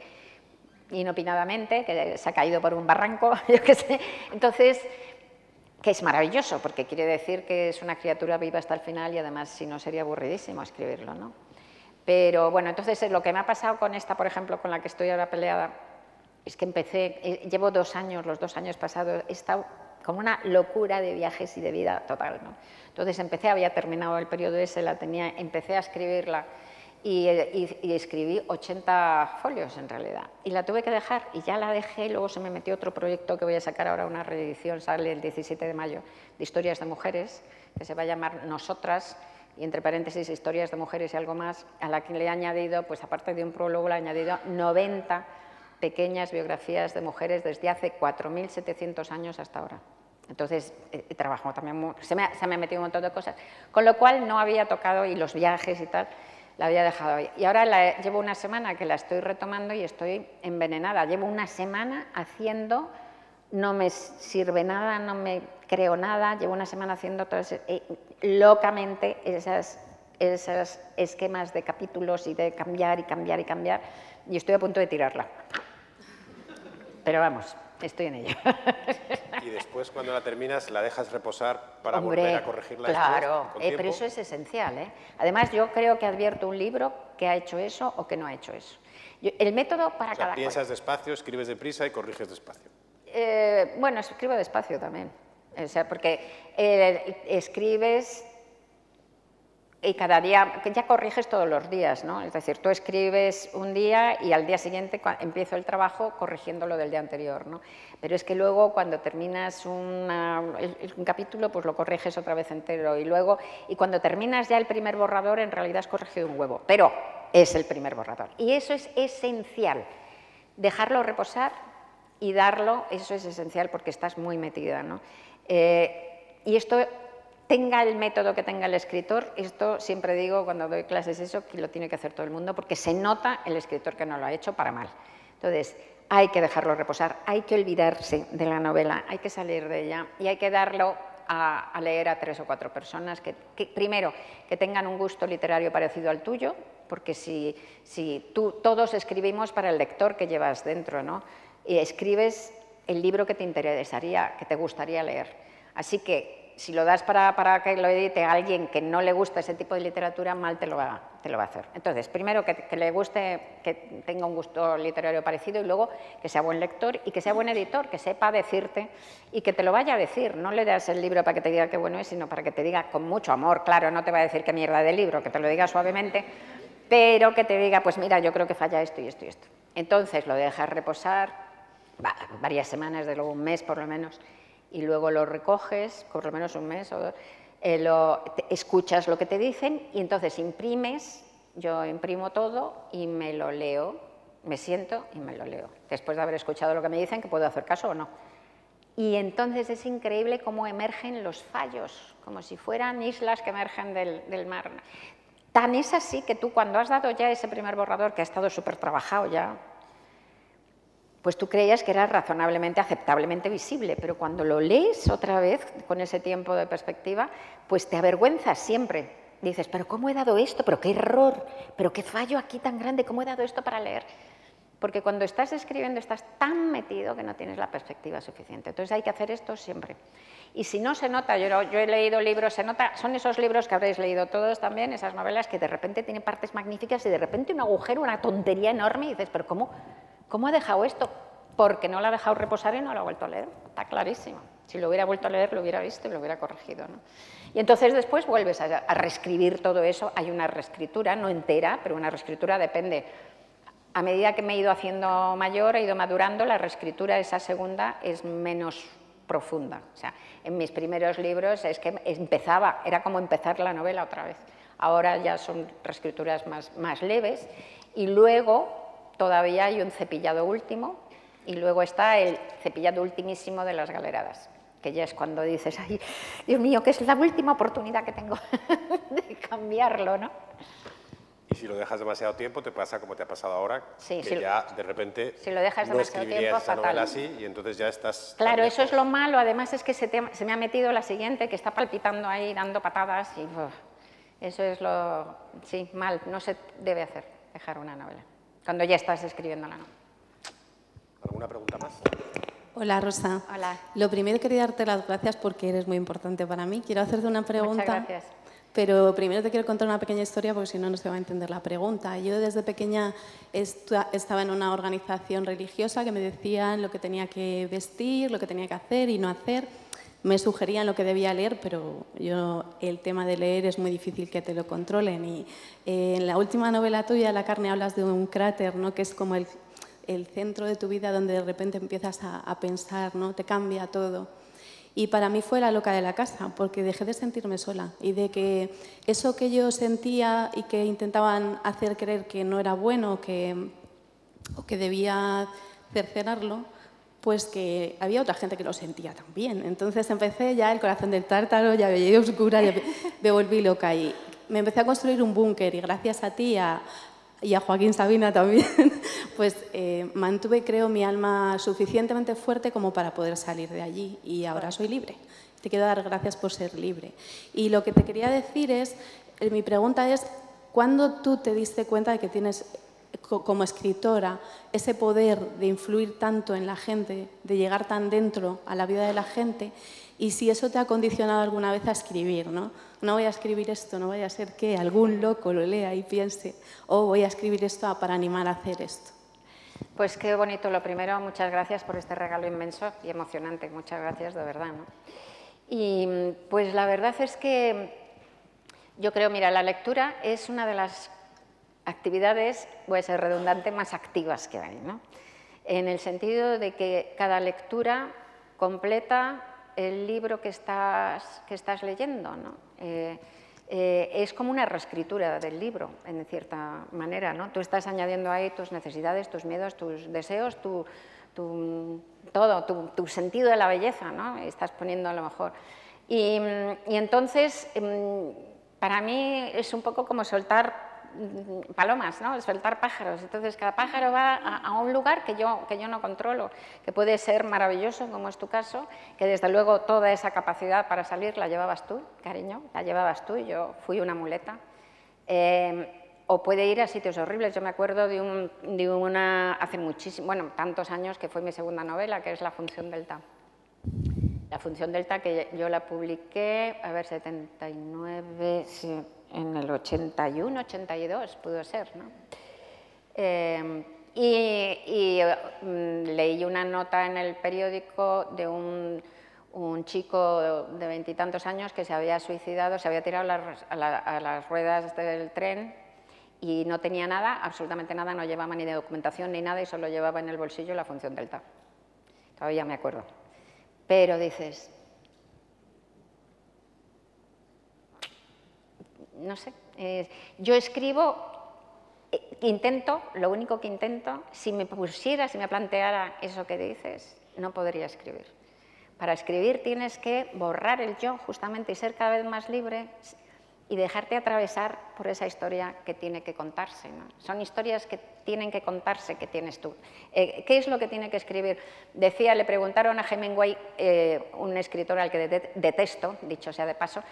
inopinadamente, que se ha caído por un barranco, yo qué sé. Entonces, que es maravilloso, porque quiere decir que es una criatura viva hasta el final y además, si no, sería aburridísimo escribirlo, ¿no? Pero bueno, entonces lo que me ha pasado con esta, por ejemplo, con la que estoy ahora peleada, es que llevo 2 años, los 2 años pasados, he estado con una locura de viajes y de vida total, ¿no? Entonces había terminado el periodo ese, empecé a escribirla y escribí 80 folios en realidad. Y la tuve que dejar y ya la dejé, luego se me metió otro proyecto que voy a sacar ahora, una reedición, sale el 17 de mayo, de historias de mujeres, que se va a llamar Nosotras, y entre paréntesis, historias de mujeres y algo más, a la que le he añadido, pues aparte de un prólogo, le he añadido 90 pequeñas biografías de mujeres desde hace 4.700 años hasta ahora. Entonces, he trabajado también, se me ha metido un montón de cosas, con lo cual no había tocado, y los viajes y tal, la había dejado ahí. Y ahora llevo una semana que la estoy retomando y estoy envenenada. Llevo una semana haciendo, no me sirve nada, no me creo nada, llevo una semana haciendo locamente esos esquemas de capítulos y de cambiar y cambiar y cambiar, y estoy a punto de tirarla. Pero vamos, estoy en ello. Y después, cuando la terminas, la dejas reposar para Hombre, volver a corregirla. Claro, con tiempo. pero eso es esencial, ¿eh? Además, yo creo que advierto un libro que ha hecho eso o que no ha hecho eso. El método para cada piensas despacio, escribes deprisa y corriges despacio. Bueno, escribo despacio también. O sea, porque escribes y cada día, ya corriges todos los días, ¿no? Es decir, tú escribes un día y al día siguiente empiezo el trabajo corrigiendo lo del día anterior, ¿no? Pero es que luego cuando terminas un capítulo, pues lo corriges otra vez entero y cuando terminas ya el primer borrador, en realidad has corregido un huevo, pero es el primer borrador. Y eso es esencial, dejarlo reposar y darlo, eso es esencial porque estás muy metida, ¿no? Y esto, tenga el método que tenga el escritor, esto siempre digo cuando doy clases eso, que lo tiene que hacer todo el mundo porque se nota el escritor que no lo ha hecho para mal. Entonces, hay que dejarlo reposar, hay que olvidarse de la novela, hay que salir de ella y hay que darlo a leer a 3 o 4 personas que primero, que tengan un gusto literario parecido al tuyo, porque si todos escribimos para el lector que llevas dentro, ¿no? Y escribes el libro que te interesaría, que te gustaría leer. Así que si lo das para que lo edite a alguien que no le gusta ese tipo de literatura, mal te lo va a hacer. Entonces, primero que le guste, que tenga un gusto literario parecido, y luego que sea buen lector y que sea buen editor, que sepa decirte y que te lo vaya a decir. No le das el libro para que te diga qué bueno es, sino para que te diga con mucho amor. Claro, no te va a decir qué mierda de libro, que te lo diga suavemente, pero que te diga, pues mira, yo creo que falla esto y esto y esto. Entonces lo dejas reposar varias semanas, de luego un mes por lo menos, y luego lo recoges, por lo menos un mes o dos, escuchas lo que te dicen y entonces imprimes. Yo imprimo todo y me lo leo, me siento y me lo leo. Después de haber escuchado lo que me dicen, que puedo hacer caso o no. Y entonces es increíble cómo emergen los fallos, como si fueran islas que emergen del mar. Tan es así que tú, cuando has dado ya ese primer borrador, que ha estado súper trabajado ya, pues tú creías que era razonablemente, aceptablemente visible, pero cuando lo lees otra vez, con ese tiempo de perspectiva, pues te avergüenzas siempre. Dices, pero ¿cómo he dado esto? ¿Pero qué error? ¿Pero qué fallo aquí tan grande? ¿Cómo he dado esto para leer? Porque cuando estás escribiendo estás tan metido que no tienes la perspectiva suficiente. Entonces hay que hacer esto siempre. Y si no se nota, yo he leído libros, se nota, son esos libros que habréis leído todos también, esas novelas que de repente tienen partes magníficas y de repente un agujero, una tontería enorme, y dices, pero ¿cómo ha dejado esto? Porque no lo ha dejado reposar y no lo ha vuelto a leer. Está clarísimo. Si lo hubiera vuelto a leer, lo hubiera visto y lo hubiera corregido, ¿no? Y entonces después vuelves a reescribir todo eso. Hay una reescritura, no entera, pero una reescritura depende. A medida que me he ido haciendo mayor, he ido madurando, la reescritura, esa segunda, es menos profunda. O sea, en mis primeros libros es que era como empezar la novela otra vez. Ahora ya son reescrituras más leves y luego todavía hay un cepillado último y luego está el cepillado ultimísimo de las galeradas, que ya es cuando dices, ay, Dios mío, que es la última oportunidad que tengo de cambiarlo, ¿no? Y si lo dejas demasiado tiempo, te pasa como te ha pasado ahora, sí, que ya de repente si lo dejas no demasiado escribirías tiempo, esa novela fatal. así y entonces ya estás... Claro, eso es lo malo. Además es que se me ha metido la siguiente, que está palpitando ahí, dando patadas y eso es lo... Sí, mal, no se debe hacer, dejar una novela, cuando ya estás escribiendo la novela. ¿Alguna pregunta más? Hola, Rosa. Hola. Lo primero quería darte las gracias porque eres muy importante para mí. Quiero hacerte una pregunta. Muchas gracias. Pero primero te quiero contar una pequeña historia porque si no, no se va a entender la pregunta. Yo desde pequeña estaba en una organización religiosa que me decían lo que tenía que vestir, lo que tenía que hacer y no hacer. Me sugerían lo que debía leer, pero el tema de leer es muy difícil que te lo controlen. Y en la última novela tuya, La carne, hablas de un cráter, ¿no? Que es como el centro de tu vida donde de repente empiezas a pensar, ¿no? Te cambia todo. Y para mí fue la loca de la casa, porque dejé de sentirme sola y de que eso que yo sentía y que intentaban hacer creer que no era bueno o que debía cercenarlo, pues que había otra gente que lo sentía también. Entonces empecé ya el corazón del tártaro, ya me llegué oscura, ya me volví loca y me empecé a construir un búnker y gracias a ti y a Joaquín Sabina también, pues mantuve, creo, mi alma suficientemente fuerte como para poder salir de allí y ahora soy libre. Te quiero dar gracias por ser libre. Y lo que te quería decir es, mi pregunta es, ¿cuándo tú te diste cuenta de que tienes, como escritora, ese poder de influir tanto en la gente, de llegar tan dentro a la vida de la gente? Y si eso te ha condicionado alguna vez a escribir, ¿no? No voy a escribir esto, no vaya a ser que algún loco lo lea y piense, oh, voy a escribir esto para animar a hacer esto. Pues qué bonito. Lo primero, muchas gracias por este regalo inmenso y emocionante. Muchas gracias, de verdad, ¿no? Y pues la verdad es que yo creo, mira, la lectura es una de las actividades, voy a ser redundante, más activas que hay, ¿no? En el sentido de que cada lectura completa el libro que estás leyendo, ¿no? Es como una reescritura del libro, en cierta manera, ¿no? Tú estás añadiendo ahí tus necesidades, tus miedos, tus deseos, todo, tu sentido de la belleza, ¿no? Estás poniendo a lo mejor. Y entonces, para mí es un poco como soltar palomas, ¿no? Soltar pájaros. Entonces cada pájaro va a un lugar que yo no controlo, que puede ser maravilloso, como es tu caso, que desde luego toda esa capacidad para salir la llevabas tú, cariño, la llevabas tú y yo fui una muleta. O puede ir a sitios horribles. Yo me acuerdo de una hace muchísimo, bueno, tantos años, que fue mi segunda novela, que es La función delta. La La función delta, que yo la publiqué, a ver, 79, sí, en el 81, 82, pudo ser, ¿no? Leí una nota en el periódico de un chico de 20 y tantos años que se había suicidado, se había tirado a las ruedas del tren y no tenía nada, absolutamente nada, no llevaba ni de documentación ni nada y solo llevaba en el bolsillo la función delta. Todavía me acuerdo. Pero dices, no sé, yo escribo, intento, lo único que intento, si me planteara eso que dices, no podría escribir. Para escribir tienes que borrar el yo, justamente, y ser cada vez más libre y dejarte atravesar por esa historia que tiene que contarse, ¿no? Son historias que tienen que contarse, que tienes tú. ¿Qué es lo que tiene que escribir? Decía, le preguntaron a Hemingway, un escritor al que detesto, dicho sea de paso,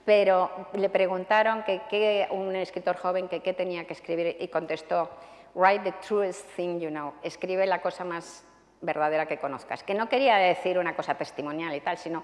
pero le preguntaron un escritor joven qué tenía que escribir y contestó, write the truest thing you know, escribe la cosa más verdadera que conozcas, que no quería decir una cosa testimonial y tal, sino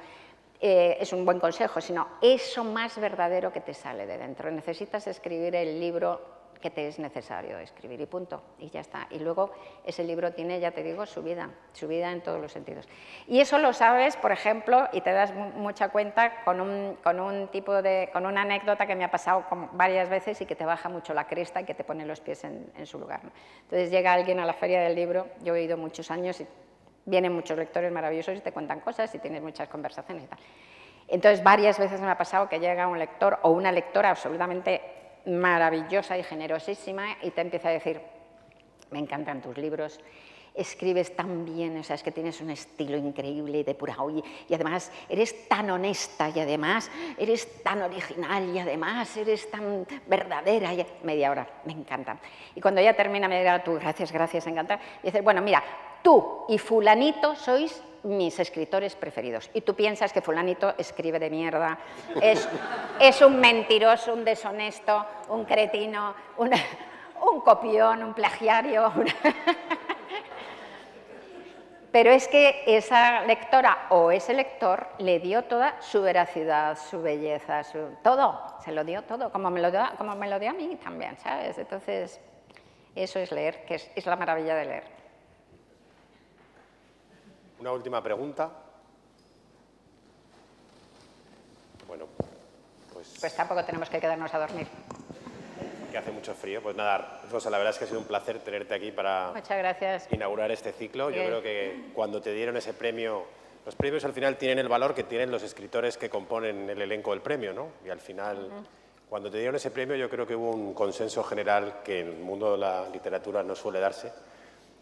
es un buen consejo, sino eso más verdadero que te sale de dentro. Necesitas escribir el libro que te es necesario escribir y punto, y ya está. Y luego ese libro tiene, ya te digo, su vida en todos los sentidos. Y eso lo sabes, por ejemplo, y te das mucha cuenta con una anécdota que me ha pasado varias veces y que te baja mucho la cresta y que te pone los pies en su lugar, ¿no? Entonces llega alguien a la feria del libro, yo he ido muchos años y vienen muchos lectores maravillosos y te cuentan cosas y tienes muchas conversaciones y tal. Entonces varias veces me ha pasado que llega un lector o una lectora absolutamente maravillosa y generosísima y te empieza a decir, me encantan tus libros, escribes tan bien, o sea, es que tienes un estilo increíble y depurado y además eres tan honesta y además eres tan original y además eres tan verdadera. Y media hora, me encanta. Y cuando ya termina me dirá tú, gracias, encanta. Y dices, bueno, mira, tú y fulanito sois mis escritores preferidos. Y tú piensas que fulanito escribe de mierda, es un mentiroso, un deshonesto, un cretino, un copión, un plagiario. Pero es que esa lectora o ese lector le dio toda su veracidad, su belleza, todo, se lo dio todo, como me lo dio a mí también, ¿sabes? Entonces, eso es leer, que es la maravilla de leer. Una última pregunta. Bueno, pues tampoco tenemos que quedarnos a dormir. Que hace mucho frío. Pues nada, Rosa, la verdad es que ha sido un placer tenerte aquí para Muchas gracias. Inaugurar este ciclo. Bien. Yo creo que cuando te dieron ese premio, los premios al final tienen el valor que tienen los escritores que componen el elenco del premio, ¿no? Y al final, cuando te dieron ese premio, yo creo que hubo un consenso general que en el mundo de la literatura no suele darse,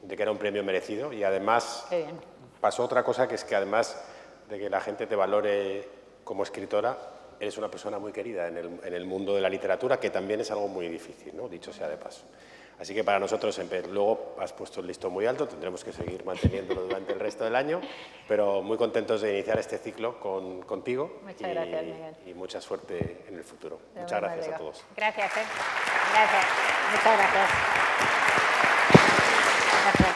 de que era un premio merecido. Y además pasó otra cosa, que es que además de que la gente te valore como escritora, eres una persona muy querida en el mundo de la literatura, que también es algo muy difícil, ¿no? Dicho sea de paso. Así que para nosotros, luego has puesto el listón muy alto, tendremos que seguir manteniéndolo durante el resto del año, pero muy contentos de iniciar este ciclo contigo. Muchas gracias, Miguel. Y mucha suerte en el futuro. Muchas gracias a todos. Gracias, Gracias. Muchas gracias. Gracias.